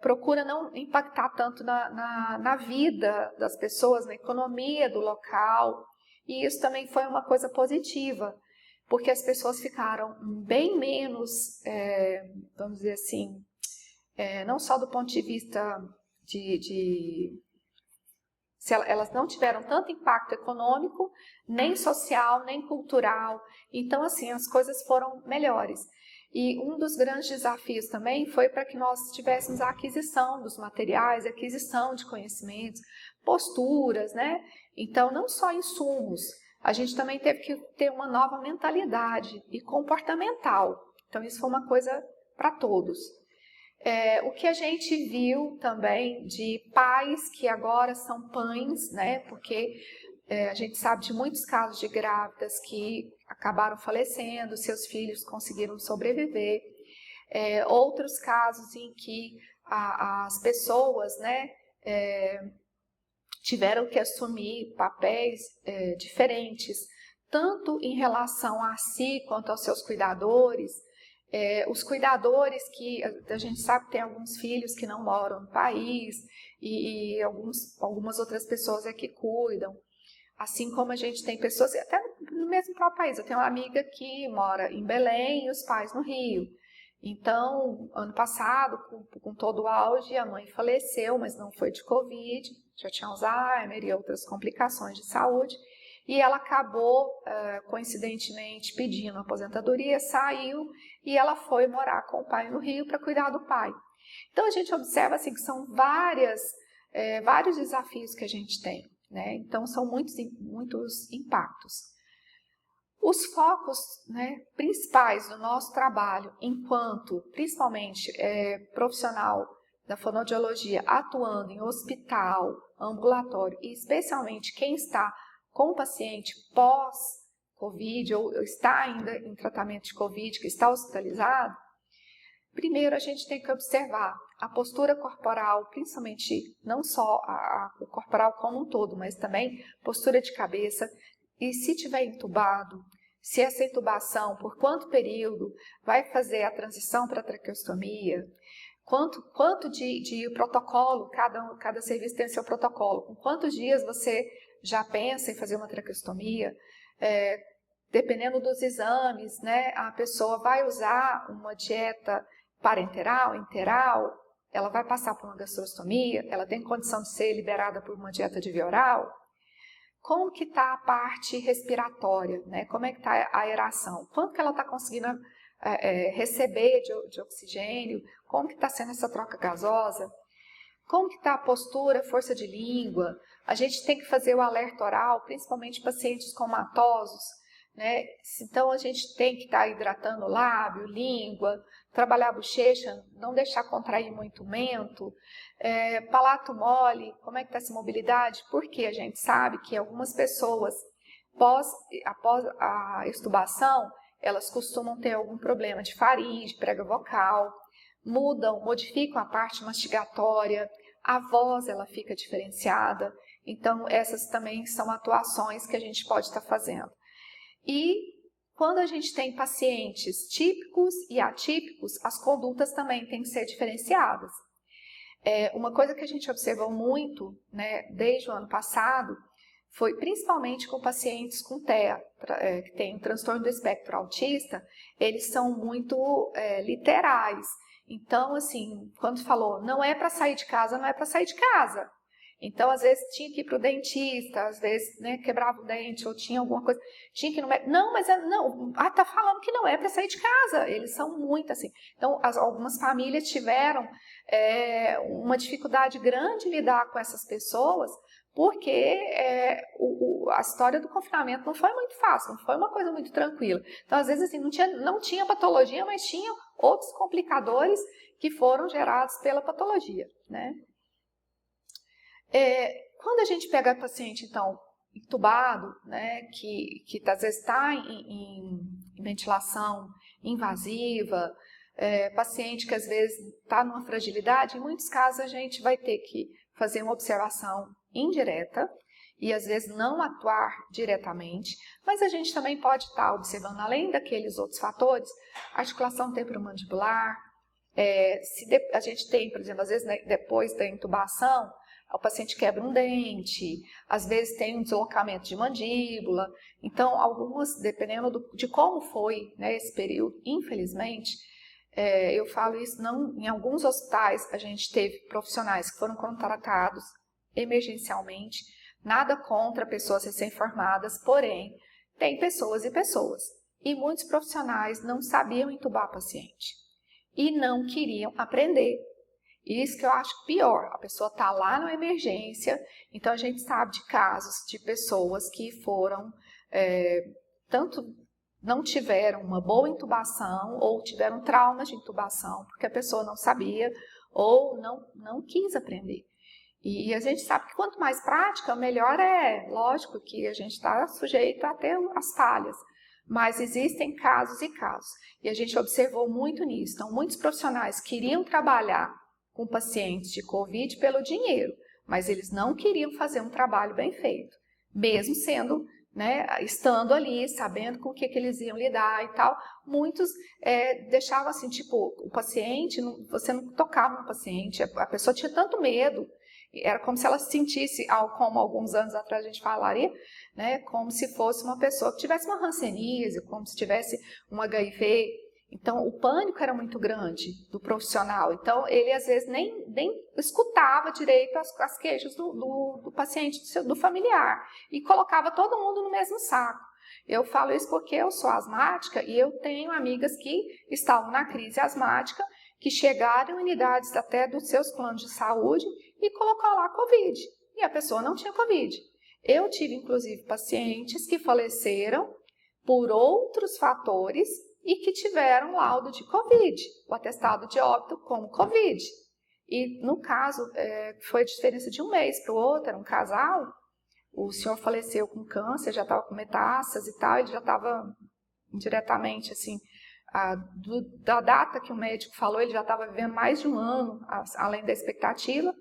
procura não impactar tanto na vida das pessoas, na economia do local. E isso também foi uma coisa positiva, porque as pessoas ficaram bem menos, vamos dizer assim, não só do ponto de vista de elas não tiveram tanto impacto econômico, nem social, nem cultural. Então, assim, as coisas foram melhores. E um dos grandes desafios também foi para que nós tivéssemos a aquisição dos materiais, a aquisição de conhecimentos, posturas, né? Então, não só insumos, a gente também teve que ter uma nova mentalidade e comportamental. Então, isso foi uma coisa para todos. O que a gente viu também de pais que agora são pães, né? Porque a gente sabe de muitos casos de grávidas que acabaram falecendo, seus filhos conseguiram sobreviver. Outros casos em que as pessoas, né, tiveram que assumir papéis diferentes, tanto em relação a si quanto aos seus cuidadores. Os cuidadores que a gente sabe que tem alguns filhos que não moram no país e algumas outras pessoas que cuidam. Assim como a gente tem pessoas, até no mesmo próprio país, eu tenho uma amiga que mora em Belém e os pais no Rio. Então, ano passado, com todo o auge, a mãe faleceu, mas não foi de Covid, já tinha Alzheimer e outras complicações de saúde. E ela acabou, coincidentemente, pedindo aposentadoria, saiu e ela foi morar com o pai no Rio para cuidar do pai. Então, a gente observa assim, que são vários desafios que a gente tem, né? Então, são muitos impactos. Os focos, né, principais do nosso trabalho, enquanto, principalmente, profissional da fonoaudiologia, atuando em hospital, ambulatório, e especialmente quem está com o paciente pós-Covid ou está ainda em tratamento de Covid, que está hospitalizado, primeiro a gente tem que observar a postura corporal, principalmente não só o corporal como um todo, mas também postura de cabeça. E se tiver entubado, se essa intubação, por quanto período, vai fazer a transição para a traqueostomia, quanto de protocolo, cada serviço tem seu protocolo, com quantos dias você já pensa em fazer uma traqueostomia, dependendo dos exames, né, a pessoa vai usar uma dieta parenteral, enteral, ela vai passar por uma gastrostomia, ela tem condição de ser liberada por uma dieta de via oral. Como que está a parte respiratória, né? Como é que está a aeração? Quanto que ela está conseguindo receber de oxigênio? Como que está sendo essa troca gasosa? Como que está a postura, força de língua? A gente tem que fazer o alerta oral, principalmente pacientes comatosos, né? Então, a gente tem que estar hidratando o lábio, língua, trabalhar a bochecha, não deixar contrair muito o mento. Palato mole, como é que está essa mobilidade? Porque a gente sabe que algumas pessoas, após a extubação, elas costumam ter algum problema de faringe, prega vocal, modificam a parte mastigatória, a voz ela fica diferenciada. Então, essas também são atuações que a gente pode estar fazendo. E quando a gente tem pacientes típicos e atípicos, as condutas também têm que ser diferenciadas. Uma coisa que a gente observou muito, né, desde o ano passado, foi principalmente com pacientes com TEA, que tem um transtorno do espectro autista, eles são muito literais. Então, assim, quando falou, não é para sair de casa, não é para sair de casa. Então, às vezes, tinha que ir para o dentista, às vezes, né, quebrava o dente ou tinha alguma coisa, tinha que ir no médico. Não, mas tá falando que não é para sair de casa. Eles são muito assim. Então, algumas famílias tiveram uma dificuldade grande em lidar com essas pessoas, porque a história do confinamento não foi muito fácil, não foi uma coisa muito tranquila. Então, às vezes, assim, não tinha patologia, mas tinha outros complicadores que foram gerados pela patologia, né? Quando a gente pega paciente, então, entubado, né, que às vezes está em ventilação invasiva, paciente que às vezes está numa fragilidade, em muitos casos a gente vai ter que fazer uma observação indireta e às vezes não atuar diretamente, mas a gente também pode estar observando, além daqueles outros fatores, articulação temporomandibular. A gente tem, por exemplo, às vezes, né, depois da intubação, o paciente quebra um dente, às vezes tem um deslocamento de mandíbula. Então, algumas, dependendo de como foi, né, esse período, infelizmente, eu falo isso, não, em alguns hospitais a gente teve profissionais que foram contratados emergencialmente, nada contra pessoas recém-formadas, porém, tem pessoas e pessoas. E muitos profissionais não sabiam entubar paciente e não queriam aprender. Isso que eu acho pior, a pessoa está lá na emergência, então a gente sabe de casos de pessoas que foram, tanto não tiveram uma boa intubação ou tiveram traumas de intubação, porque a pessoa não sabia ou não quis aprender. E a gente sabe que quanto mais prática, melhor é. Lógico que a gente está sujeito a ter as falhas, mas existem casos e casos. E a gente observou muito nisso. Então, muitos profissionais queriam trabalhar com pacientes de Covid pelo dinheiro, mas eles não queriam fazer um trabalho bem feito, mesmo sendo, estando ali, sabendo com o que eles iam lidar e tal. Muitos deixavam assim, tipo, o paciente, você não tocava no paciente, a pessoa tinha tanto medo, era como se ela se sentisse, como alguns anos atrás a gente falaria, como se fosse uma pessoa que tivesse uma hanseníase, como se tivesse um HIV. Então, o pânico era muito grande do profissional. Então, ele às vezes nem escutava direito as queixas do paciente, do familiar, e colocava todo mundo no mesmo saco. Eu falo isso porque eu sou asmática e eu tenho amigas que estavam na crise asmática, que chegaram em unidades até dos seus planos de saúde e colocou lá Covid. E a pessoa não tinha Covid. Eu tive, inclusive, pacientes que faleceram por outros fatores e que tiveram laudo de Covid, o atestado de óbito como Covid. E no caso, foi a diferença de um mês para o outro, era um casal, o senhor faleceu com câncer, já estava com metástase e tal, ele já estava indiretamente, assim, da data que o médico falou, ele já estava vivendo mais de um ano, além da expectativa.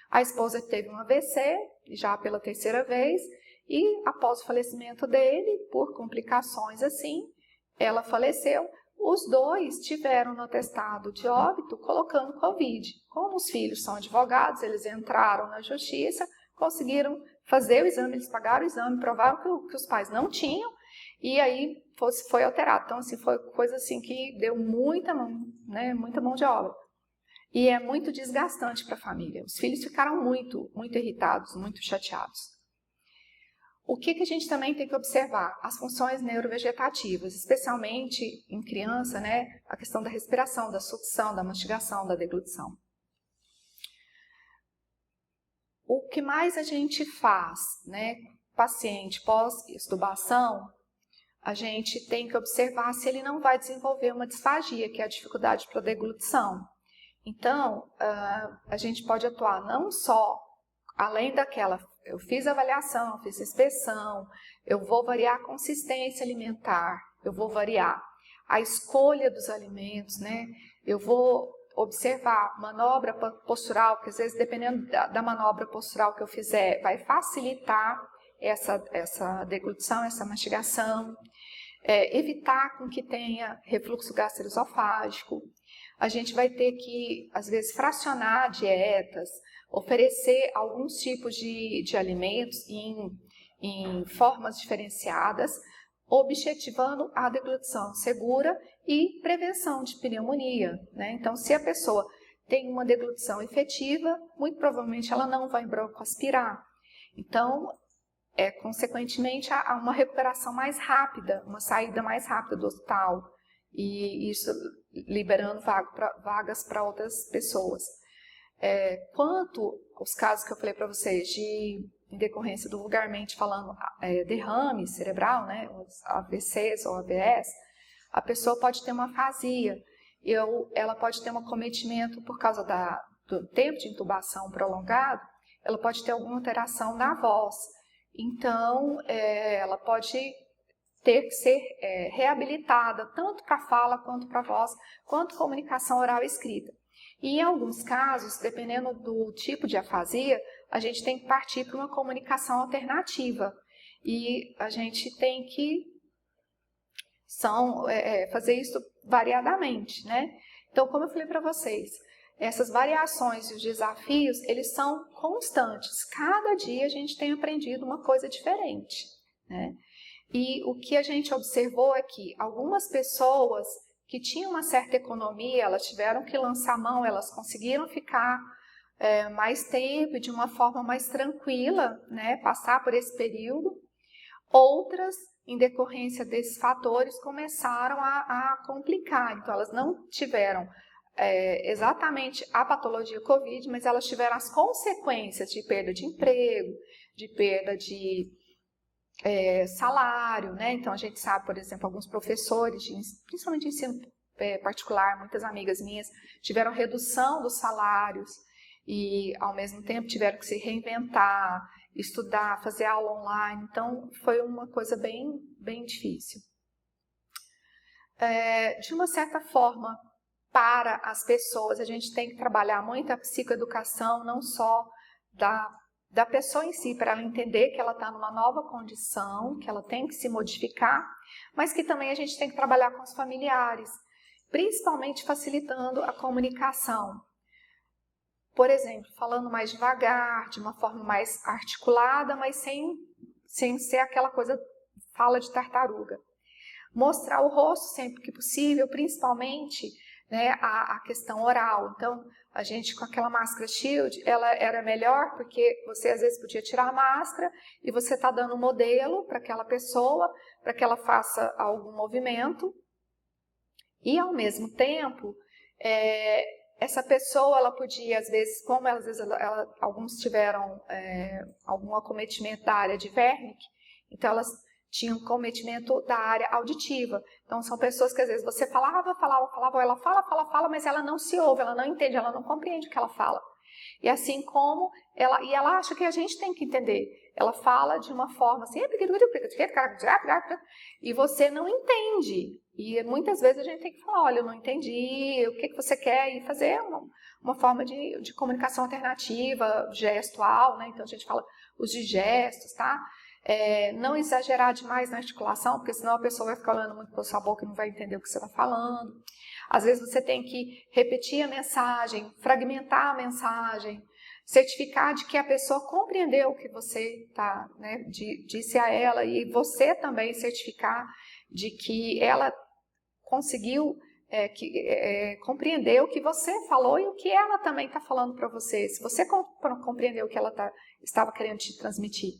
A esposa teve um AVC, já pela terceira vez, e após o falecimento dele, por complicações assim, ela faleceu. Os dois tiveram no atestado de óbito colocando Covid. Como os filhos são advogados, eles entraram na justiça, conseguiram fazer o exame, eles pagaram o exame, provaram que os pais não tinham, e aí foi alterado. Então, assim, foi coisa assim que deu muita mão de obra. E é muito desgastante para a família. Os filhos ficaram muito irritados, muito chateados. O que a gente também tem que observar? As funções neurovegetativas, especialmente em criança, a questão da respiração, da sucção, da mastigação, da deglutição. O que mais a gente faz, paciente pós-extubação, a gente tem que observar se ele não vai desenvolver uma disfagia, que é a dificuldade para a deglutição. Então, a gente pode atuar não só, além daquela, eu fiz avaliação, fiz inspeção, eu vou variar a consistência alimentar, eu vou variar a escolha dos alimentos, eu vou observar manobra postural, que às vezes, dependendo da manobra postural que eu fizer, vai facilitar essa deglutição, essa mastigação, evitar com que tenha refluxo gastroesofágico. A gente vai ter que, às vezes, fracionar dietas, oferecer alguns tipos de alimentos em formas diferenciadas, objetivando a deglutição segura e prevenção de pneumonia. Então, se a pessoa tem uma deglutição efetiva, muito provavelmente ela não vai broncoaspirar. Então, consequentemente, há uma recuperação mais rápida, uma saída mais rápida do hospital, e isso liberando vagas para outras pessoas. Quanto aos casos que eu falei para vocês, em decorrência do vulgarmente falando derrame cerebral, os AVCs ou AVS, a pessoa pode ter uma afasia, ela pode ter um acometimento por causa do tempo de intubação prolongado, ela pode ter alguma alteração na voz. Então, ela pode ter que ser reabilitada, tanto para fala, quanto para voz, quanto comunicação oral e escrita. E em alguns casos, dependendo do tipo de afasia, a gente tem que partir para uma comunicação alternativa. E a gente tem que fazer isso variadamente, Então, como eu falei para vocês, essas variações e os desafios, eles são constantes. Cada dia a gente tem aprendido uma coisa diferente, E o que a gente observou é que algumas pessoas que tinham uma certa economia, elas tiveram que lançar mão, elas conseguiram ficar mais tempo, de uma forma mais tranquila, né, passar por esse período. Outras, em decorrência desses fatores, começaram a complicar. Então, elas não tiveram exatamente a patologia COVID, mas elas tiveram as consequências de perda de emprego, de perda de salário, né? Então, a gente sabe, por exemplo, alguns professores, principalmente de ensino particular, muitas amigas minhas, tiveram redução dos salários e, ao mesmo tempo, tiveram que se reinventar, estudar, fazer aula online. Então, foi uma coisa bem, bem difícil. De uma certa forma, para as pessoas, a gente tem que trabalhar muito a psicoeducação, não só da pessoa em si, para ela entender que ela está numa nova condição, que ela tem que se modificar, mas que também a gente tem que trabalhar com os familiares, principalmente facilitando a comunicação. Por exemplo, falando mais devagar, de uma forma mais articulada, mas sem ser aquela coisa fala de tartaruga. Mostrar o rosto sempre que possível, principalmente, né, a questão oral. Então, a gente com aquela máscara Shield, ela era melhor porque você às vezes podia tirar a máscara e você está dando um modelo para aquela pessoa, para que ela faça algum movimento. E, ao mesmo tempo, essa pessoa, ela podia, às vezes, como às vezes alguns tiveram algum acometimento da área de Wernicke, então elas tinham cometimento da área auditiva. Então, são pessoas que às vezes você falava, ela fala, mas ela não se ouve, ela não entende, ela não compreende o que ela fala. E assim como ela acha que a gente tem que entender. Ela fala de uma forma assim, e você não entende. E muitas vezes a gente tem que falar, olha, eu não entendi, o que você quer? E fazer uma forma de comunicação alternativa, gestual, né? Então a gente fala os de gestos, tá? Não exagerar demais na articulação, porque senão a pessoa vai ficar olhando muito para sua boca e não vai entender o que você está falando. Às vezes você tem que repetir a mensagem, fragmentar a mensagem, certificar de que a pessoa compreendeu o que você disse a ela e você também certificar de que ela conseguiu compreender o que você falou e o que ela também está falando para você. Se você compreendeu o que ela estava querendo te transmitir.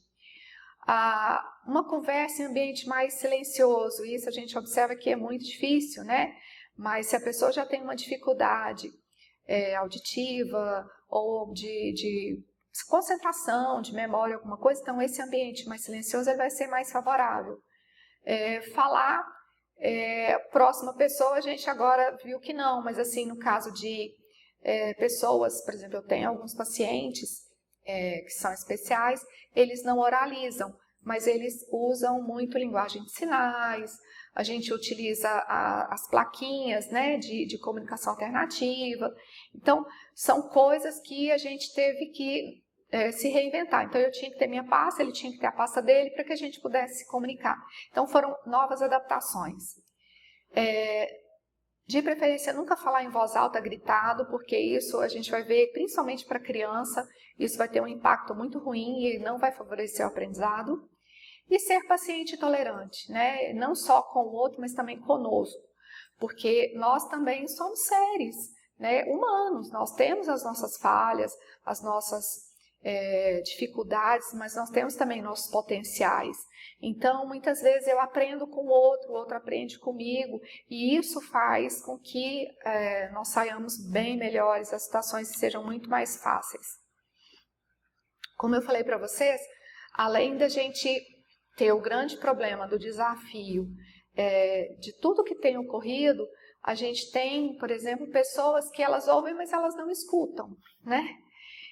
Uma conversa em ambiente mais silencioso, isso a gente observa que é muito difícil, né? Mas se a pessoa já tem uma dificuldade auditiva ou de concentração, de memória, alguma coisa, então esse ambiente mais silencioso ele vai ser mais favorável. Falar próxima pessoa, a gente agora viu que não, mas assim, no caso de pessoas, por exemplo, eu tenho alguns pacientes que são especiais, eles não oralizam, mas eles usam muito linguagem de sinais, a gente utiliza as plaquinhas, né, de comunicação alternativa. Então, são coisas que a gente teve que se reinventar. Então, eu tinha que ter minha pasta, ele tinha que ter a pasta dele, para que a gente pudesse se comunicar. Então, foram novas adaptações. De preferência, nunca falar em voz alta, gritado, porque isso a gente vai ver, principalmente para criança, isso vai ter um impacto muito ruim e não vai favorecer o aprendizado. E ser paciente tolerante, né? Não só com o outro, mas também conosco, porque nós também somos seres, né, humanos, nós temos as nossas falhas, as nossas dificuldades, mas nós temos também nossos potenciais. Então, muitas vezes eu aprendo com o outro aprende comigo, e isso faz com que nós saiamos bem melhores, as situações sejam muito mais fáceis. Como eu falei para vocês, além da gente ter o grande problema do desafio de tudo que tem ocorrido, a gente tem, por exemplo, pessoas que elas ouvem, mas elas não escutam, né?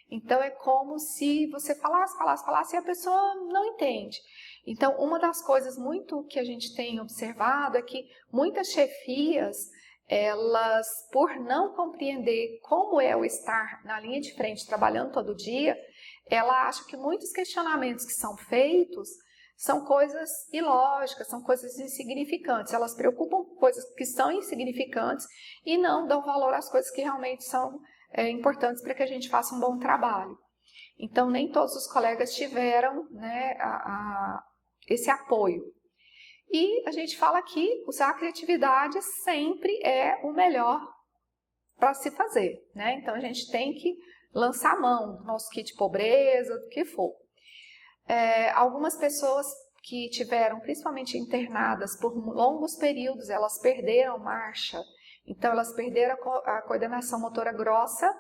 Então, é como se você falasse e a pessoa não entende. Então, uma das coisas muito que a gente tem observado é que muitas chefias, elas, por não compreender como é o estar na linha de frente, trabalhando todo dia, ela acha que muitos questionamentos que são feitos são coisas ilógicas, são coisas insignificantes. Elas preocupam com coisas que são insignificantes e não dão valor às coisas que realmente são importantes para que a gente faça um bom trabalho. Então, nem todos os colegas tiveram, né, esse apoio. E a gente fala que usar a criatividade sempre é o melhor para se fazer, né? Então, a gente tem que lançar mão do nosso kit pobreza, do que for. Algumas pessoas que tiveram, principalmente internadas por longos períodos, elas perderam marcha, então elas perderam a coordenação motora grossa,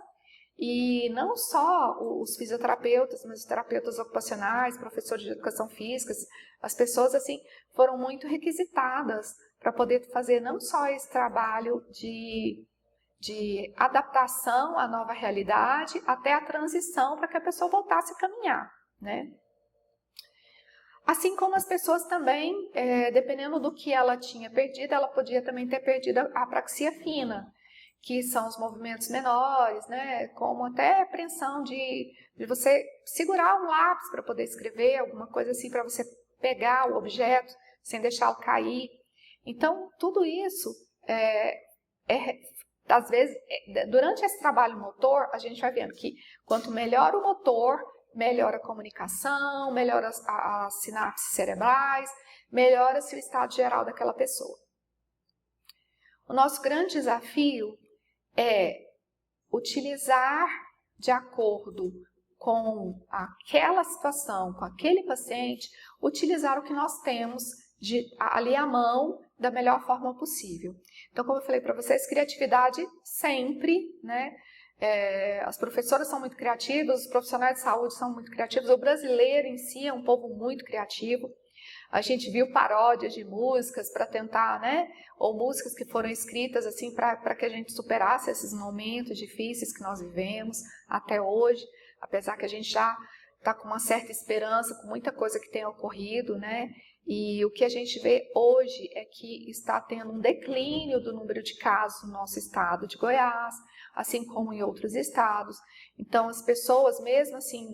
e não só os fisioterapeutas, mas os terapeutas ocupacionais, professores de educação física, as pessoas assim foram muito requisitadas para poder fazer não só esse trabalho de adaptação à nova realidade, até a transição para que a pessoa voltasse a caminhar, né? Assim como as pessoas também, dependendo do que ela tinha perdido, ela podia também ter perdido a apraxia fina, que são os movimentos menores, né? Como até a apreensão de você segurar um lápis para poder escrever, alguma coisa assim, para você pegar o objeto sem deixá-lo cair. Então, tudo isso, às vezes, durante esse trabalho motor, a gente vai vendo que quanto melhor o motor, melhora a comunicação, melhora as sinapses cerebrais, melhora-se o estado geral daquela pessoa. O nosso grande desafio é utilizar de acordo com aquela situação, com aquele paciente, utilizar o que nós temos ali à mão da melhor forma possível. Então, como eu falei para vocês, criatividade sempre, né? As professoras são muito criativas, os profissionais de saúde são muito criativos, o brasileiro em si é um povo muito criativo. A gente viu paródias de músicas para tentar, né? Ou músicas que foram escritas assim para que a gente superasse esses momentos difíceis que nós vivemos até hoje, apesar que a gente já está com uma certa esperança, com muita coisa que tem ocorrido, né? E o que a gente vê hoje é que está tendo um declínio do número de casos no nosso estado de Goiás, assim como em outros estados. Então, as pessoas, mesmo assim,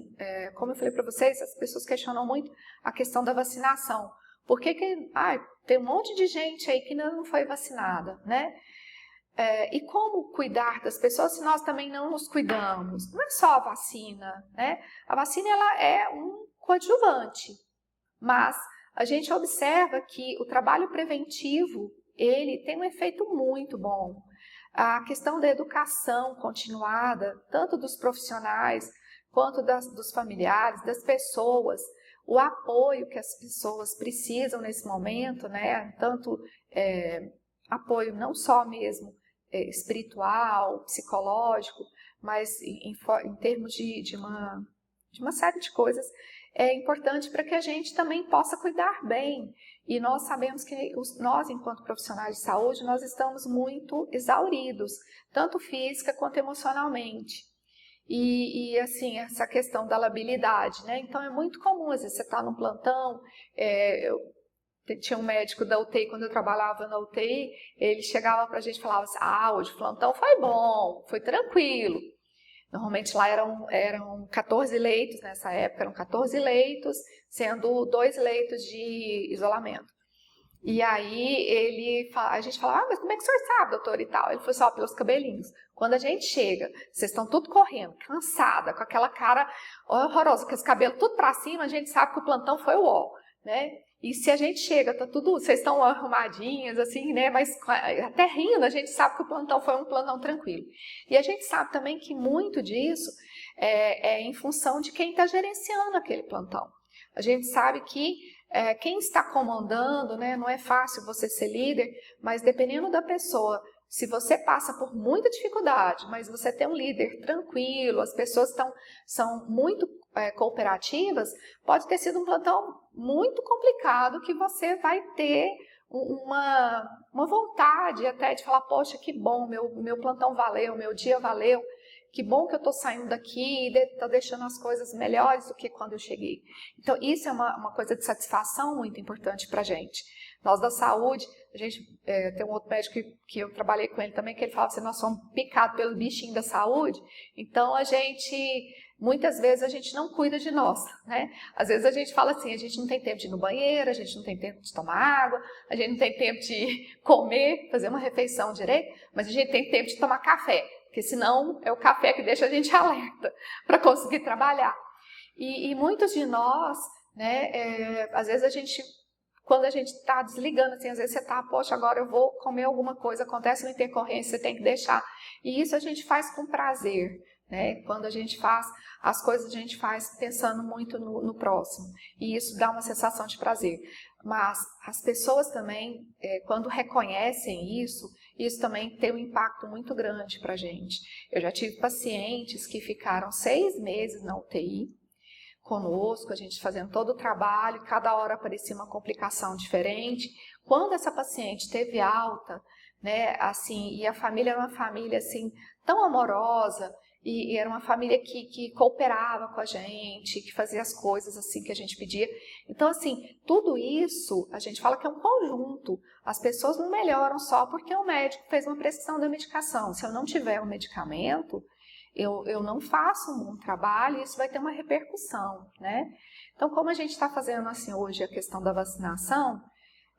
como eu falei para vocês, as pessoas questionam muito a questão da vacinação. Por que tem um monte de gente aí que ainda não foi vacinada, né? E como cuidar das pessoas se nós também não nos cuidamos? Não é só a vacina, né? A vacina ela é um coadjuvante, mas a gente observa que o trabalho preventivo, ele tem um efeito muito bom. A questão da educação continuada, tanto dos profissionais, quanto dos familiares, das pessoas, o apoio que as pessoas precisam nesse momento, né? Tanto apoio não só mesmo espiritual, psicológico, mas em termos de uma série de coisas, é importante para que a gente também possa cuidar bem. E nós sabemos que nós, enquanto profissionais de saúde, nós estamos muito exauridos, tanto física quanto emocionalmente. E assim, essa questão da labilidade, né? Então, é muito comum, às vezes, você está num plantão, tinha um médico da UTI, quando eu trabalhava na UTI, ele chegava para a gente e falava assim, hoje o plantão foi bom, foi tranquilo. Normalmente lá eram 14 leitos nessa época, eram 14 leitos, sendo 2 leitos de isolamento. E aí a gente falava, mas como é que o senhor sabe, doutor, e tal? Ele falou só pelos cabelinhos. Quando a gente chega, vocês estão tudo correndo, cansada, com aquela cara horrorosa, com os cabelos tudo para cima, a gente sabe que o plantão foi o ó, né? E se a gente chega, vocês estão arrumadinhas, assim, né? Mas até rindo, a gente sabe que o plantão foi um plantão tranquilo. E a gente sabe também que muito disso é em função de quem está gerenciando aquele plantão. A gente sabe que quem está comandando, né? Não é fácil você ser líder, mas dependendo da pessoa, se você passa por muita dificuldade, mas você tem um líder tranquilo, as pessoas são muito cooperativas, pode ter sido um plantão muito complicado que você vai ter uma vontade até de falar, poxa, que bom, meu plantão valeu, meu dia valeu, que bom que eu estou saindo daqui e estou deixando as coisas melhores do que quando eu cheguei. Então, isso é uma coisa de satisfação muito importante para a gente. Nós da saúde, a gente tem um outro médico que eu trabalhei com ele também, que ele falava assim, nós somos picados pelo bichinho da saúde, então muitas vezes a gente não cuida de nós, né? Às vezes a gente fala assim, a gente não tem tempo de ir no banheiro, a gente não tem tempo de tomar água, a gente não tem tempo de comer, fazer uma refeição direito, mas a gente tem tempo de tomar café, porque senão é o café que deixa a gente alerta para conseguir trabalhar. E muitos de nós, né, às vezes quando a gente está desligando, assim, às vezes você está, poxa, agora eu vou comer alguma coisa, acontece uma intercorrência, você tem que deixar. E isso a gente faz com prazer, né? Quando a gente faz as coisas, a gente faz pensando muito no próximo. E isso dá uma sensação de prazer. Mas as pessoas também, quando reconhecem isso também tem um impacto muito grande para a gente. Eu já tive pacientes que ficaram 6 meses na UTI conosco, a gente fazendo todo o trabalho, cada hora aparecia uma complicação diferente. Quando essa paciente teve alta, né, assim, e a família era uma família assim tão amorosa, e era uma família que cooperava com a gente, que fazia as coisas assim que a gente pedia. Então, assim, tudo isso, a gente fala que é um conjunto. As pessoas não melhoram só porque o médico fez uma prescrição da medicação. Se eu não tiver o medicamento, eu não faço um bom trabalho e isso vai ter uma repercussão, né? Então, como a gente está fazendo assim hoje a questão da vacinação,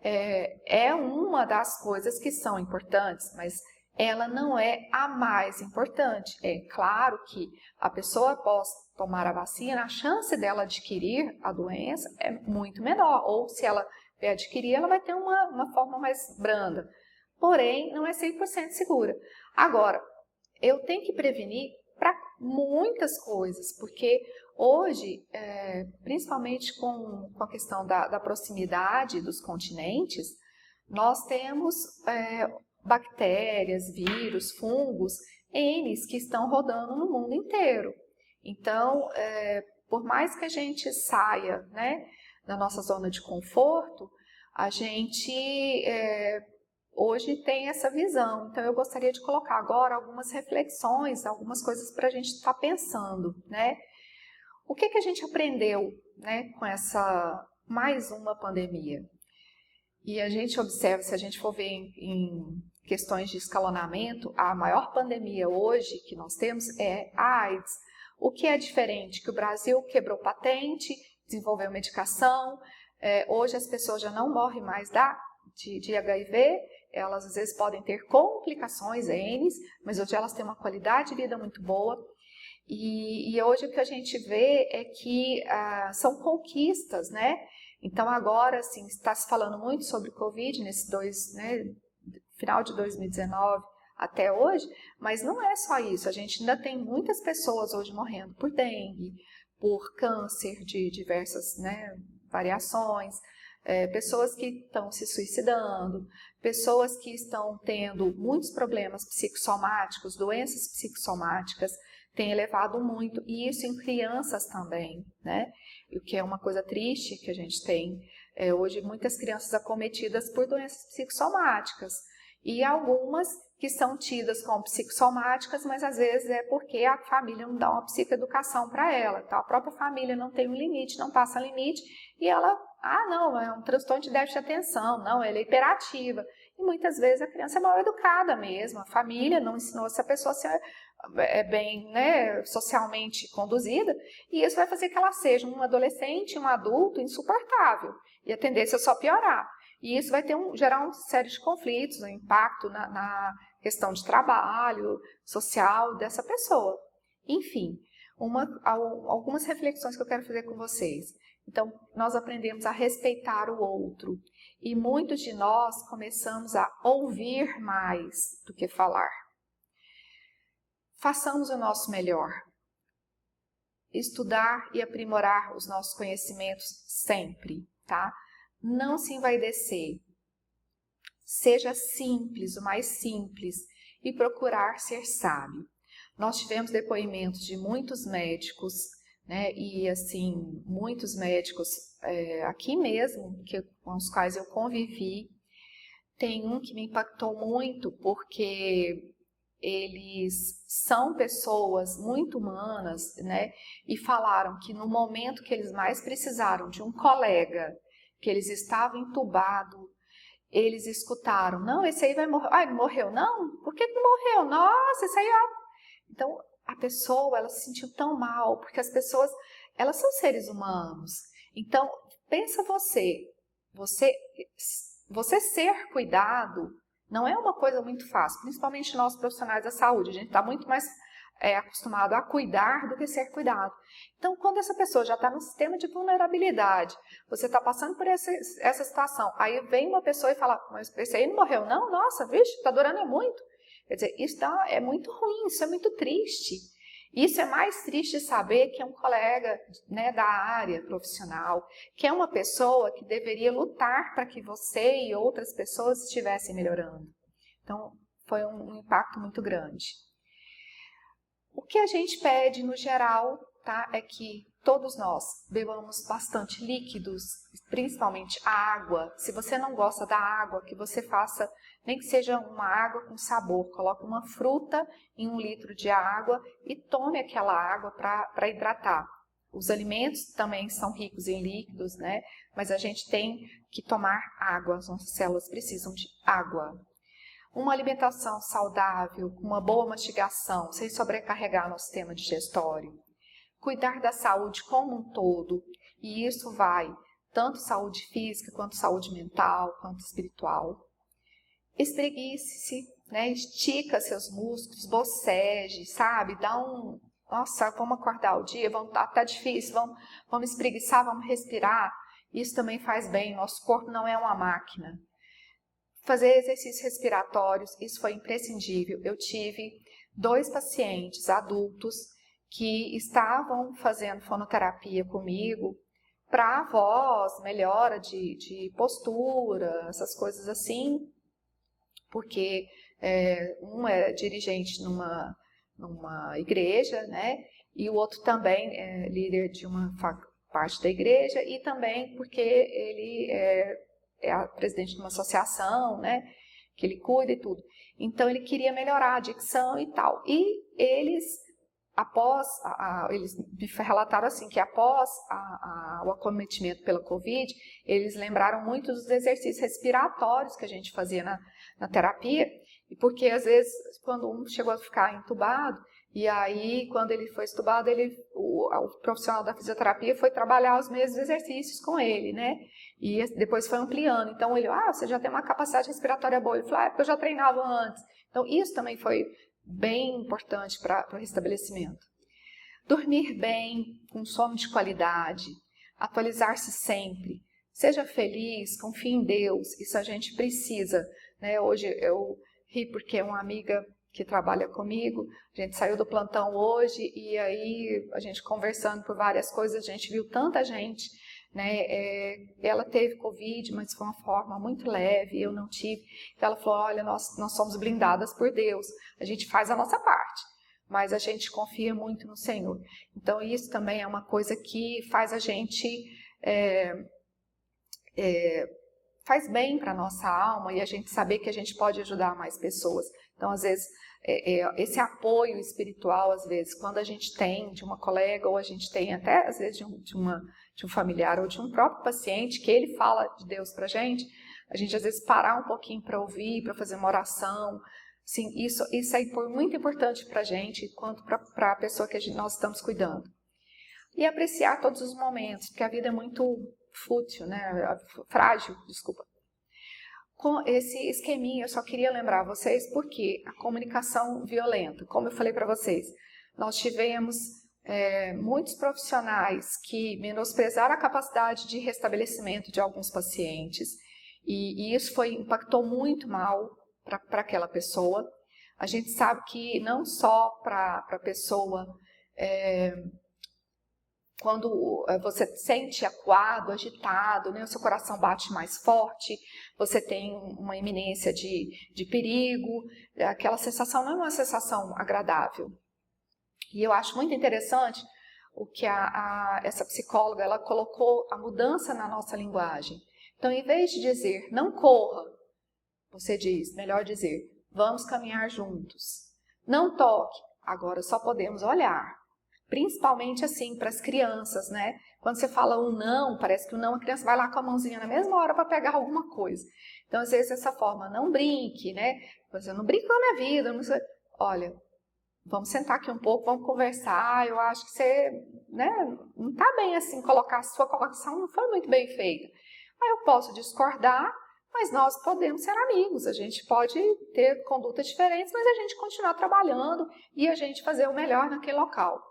é uma das coisas que são importantes, mas ela não é a mais importante. É claro que a pessoa após tomar a vacina, a chance dela adquirir a doença é muito menor, ou se ela adquirir, ela vai ter uma forma mais branda. Porém, não é 100% segura. Agora, eu tenho que prevenir para muitas coisas, porque hoje, principalmente com a questão da proximidade dos continentes, nós temos bactérias, vírus, fungos, N que estão rodando no mundo inteiro. Então, por mais que a gente saia, né, da nossa zona de conforto, a gente hoje tem essa visão. Então, eu gostaria de colocar agora algumas reflexões, algumas coisas para a gente estar pensando, né? O que a gente aprendeu, né, com essa mais uma pandemia? E a gente observa, se a gente for ver em questões de escalonamento, a maior pandemia hoje que nós temos é a AIDS. O que é diferente? Que o Brasil quebrou patente, desenvolveu medicação, hoje as pessoas já não morrem mais de HIV, elas às vezes podem ter complicações, N, mas hoje elas têm uma qualidade de vida muito boa. E hoje o que a gente vê é que são conquistas, né? Então agora, assim, está se falando muito sobre Covid final de 2019 até hoje, mas não é só isso, a gente ainda tem muitas pessoas hoje morrendo por dengue, por câncer de diversas, né, variações, pessoas que estão se suicidando, pessoas que estão tendo muitos problemas psicossomáticos, doenças psicossomáticas, tem elevado muito, e isso em crianças também, né? O que é uma coisa triste que a gente tem hoje, muitas crianças acometidas por doenças psicossomáticas, e algumas que são tidas como psicossomáticas, mas às vezes é porque a família não dá uma psicoeducação para ela, então a própria família não tem um limite, não passa limite, e ela, não, é um transtorno de déficit de atenção, não, ela é hiperativa, e muitas vezes a criança é mal educada mesmo, a família não ensinou essa pessoa a ser bem, né, socialmente conduzida, e isso vai fazer que ela seja um adolescente, um adulto insuportável, e a tendência é só piorar. E isso vai gerar uma série de conflitos, um impacto na questão de trabalho, social dessa pessoa. Enfim, algumas reflexões que eu quero fazer com vocês. Então, nós aprendemos a respeitar o outro, e muitos de nós começamos a ouvir mais do que falar. Façamos o nosso melhor. Estudar e aprimorar os nossos conhecimentos sempre, tá? Não se envaidecer. Seja simples, o mais simples, e procurar ser sábio. Nós tivemos depoimentos de muitos médicos, né? E assim, muitos médicos aqui mesmo, com os quais eu convivi. Tem um que me impactou muito, porque eles são pessoas muito humanas, né? E falaram que no momento que eles mais precisaram de um colega, que eles estavam entubados, eles escutaram, não, esse aí vai morrer. Ah, ele morreu? Não? Por que não morreu? Nossa, esse aí... Então, a pessoa, ela se sentiu tão mal, porque as pessoas, elas são seres humanos. Então, pensa você ser cuidado não é uma coisa muito fácil, principalmente nós profissionais da saúde. A gente está muito mais acostumado a cuidar do que ser cuidado. Então, quando essa pessoa já está no sistema de vulnerabilidade, você está passando por essa situação, aí vem uma pessoa e fala, mas esse aí não morreu não? Nossa, vixe, está durando muito. Quer dizer, isso é muito ruim, isso é muito triste. Isso é mais triste saber que é um colega, né, da área profissional, que é uma pessoa que deveria lutar para que você e outras pessoas estivessem melhorando. Então, foi um impacto muito grande. O que a gente pede no geral, tá, é que todos nós bebamos bastante líquidos, principalmente a água. Se você não gosta da água, que você faça, nem que seja uma água com sabor, coloque uma fruta em 1 litro de água e tome aquela água para hidratar. Os alimentos também são ricos em líquidos, né? Mas a gente tem que tomar água, as nossas células precisam de água. Uma alimentação saudável, uma boa mastigação, sem sobrecarregar nosso sistema digestório. Cuidar da saúde como um todo, e isso vai tanto saúde física, quanto saúde mental, quanto espiritual. Espreguice-se, né? Estica seus músculos, boceje, sabe? Dá um... Nossa, vamos acordar o dia, tá difícil, vamos espreguiçar, vamos respirar. Isso também faz bem, nosso corpo não é uma máquina. Fazer exercícios respiratórios, isso foi imprescindível. Eu tive 2 pacientes adultos que estavam fazendo fonoterapia comigo para voz, melhora de postura, essas coisas assim, porque um é dirigente numa igreja, né? E o outro também é líder de uma parte da igreja e também porque ele é presidente de uma associação, né? Que ele cuida e tudo. Então ele queria melhorar a dicção e tal. E eles eles me relataram assim, que após o acometimento pela Covid, eles lembraram muito dos exercícios respiratórios que a gente fazia na terapia, e porque às vezes, quando um chegou a ficar entubado, e aí quando ele foi entubado, o profissional da fisioterapia foi trabalhar os mesmos exercícios com ele, né? E depois foi ampliando. Então ele, você já tem uma capacidade respiratória boa. Ele falou, porque eu já treinava antes. Então isso também foi bem importante para o restabelecimento. Dormir bem, com sono de qualidade, atualizar-se sempre, seja feliz, confie em Deus, isso a gente precisa, né? Hoje eu ri porque uma amiga que trabalha comigo, a gente saiu do plantão hoje e aí a gente conversando por várias coisas, a gente viu tanta gente, né? Ela teve Covid, mas foi uma forma muito leve, eu não tive. Então ela falou, olha, nós somos blindadas por Deus, a gente faz a nossa parte, mas a gente confia muito no Senhor. Então isso também é uma coisa que faz a gente, faz bem para a nossa alma e a gente saber que a gente pode ajudar mais pessoas. Então às vezes esse apoio espiritual, às vezes, quando a gente tem de uma colega ou a gente tem até às vezes de um familiar ou de um próprio paciente que ele fala de Deus pra gente, a gente às vezes parar um pouquinho para ouvir, para fazer uma oração, assim, isso é muito importante pra gente, quanto para a pessoa que nós estamos cuidando. E apreciar todos os momentos, porque a vida é muito fútil, né? Frágil, desculpa. Com esse esqueminha, eu só queria lembrar vocês porque a comunicação violenta, como eu falei para vocês, nós tivemos muitos profissionais que menosprezaram a capacidade de restabelecimento de alguns pacientes e isso impactou muito mal para aquela pessoa. A gente sabe que não só para a pessoa, quando você se sente acuado, agitado, né, o seu coração bate mais forte, você tem uma iminência de perigo, aquela sensação não é uma sensação agradável. E eu acho muito interessante o que essa psicóloga ela colocou a mudança na nossa linguagem. Então, em vez de dizer não corra, você diz, melhor dizer, vamos caminhar juntos. Não toque, agora só podemos olhar. Principalmente assim para as crianças, né? Quando você fala um não, parece que o não, a criança vai lá com a mãozinha na mesma hora para pegar alguma coisa. Então, às vezes, essa forma, não brinque, né? Você não brinca na minha vida, não sei. Olha, vamos sentar aqui um pouco, vamos conversar. Eu acho que você, né, não está bem assim, a sua colocação não foi muito bem feita. Aí eu posso discordar, mas nós podemos ser amigos. A gente pode ter condutas diferentes, mas a gente continuar trabalhando e a gente fazer o melhor naquele local.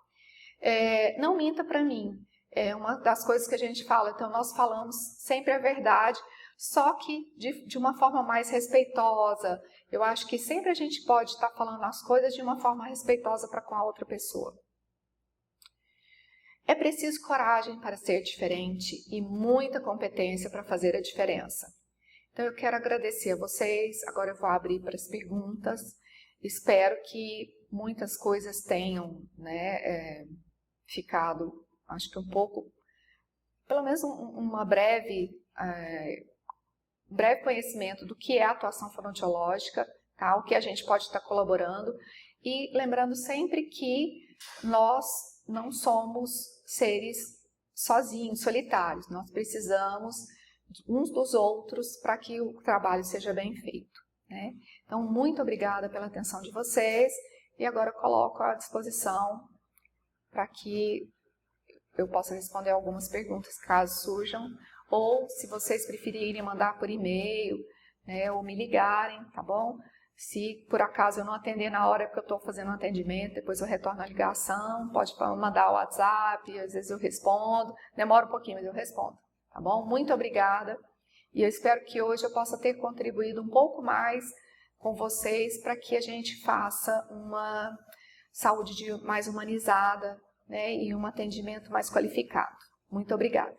Não minta para mim, é uma das coisas que a gente fala, então nós falamos sempre a verdade, só que de uma forma mais respeitosa. Eu acho que sempre a gente pode estar falando as coisas de uma forma respeitosa para com a outra pessoa. É preciso coragem para ser diferente e muita competência para fazer a diferença. Então eu quero agradecer a vocês, agora eu vou abrir para as perguntas. Espero que muitas coisas tenham, né, ficado, acho que um pouco, pelo menos um breve conhecimento do que é a atuação fonoaudiológica, tá? O que a gente pode estar colaborando, e lembrando sempre que nós não somos seres sozinhos, solitários, nós precisamos uns dos outros para que o trabalho seja bem feito, né? Então, muito obrigada pela atenção de vocês, e agora eu coloco à disposição para que eu possa responder algumas perguntas caso surjam, ou se vocês preferirem mandar por e-mail, né, ou me ligarem, tá bom? Se por acaso eu não atender na hora que eu estou fazendo um atendimento, depois eu retorno a ligação, pode mandar o WhatsApp, às vezes eu respondo, demora um pouquinho, mas eu respondo, tá bom? Muito obrigada, e eu espero que hoje eu possa ter contribuído um pouco mais com vocês para que a gente faça uma saúde mais humanizada, né, e um atendimento mais qualificado. Muito obrigada.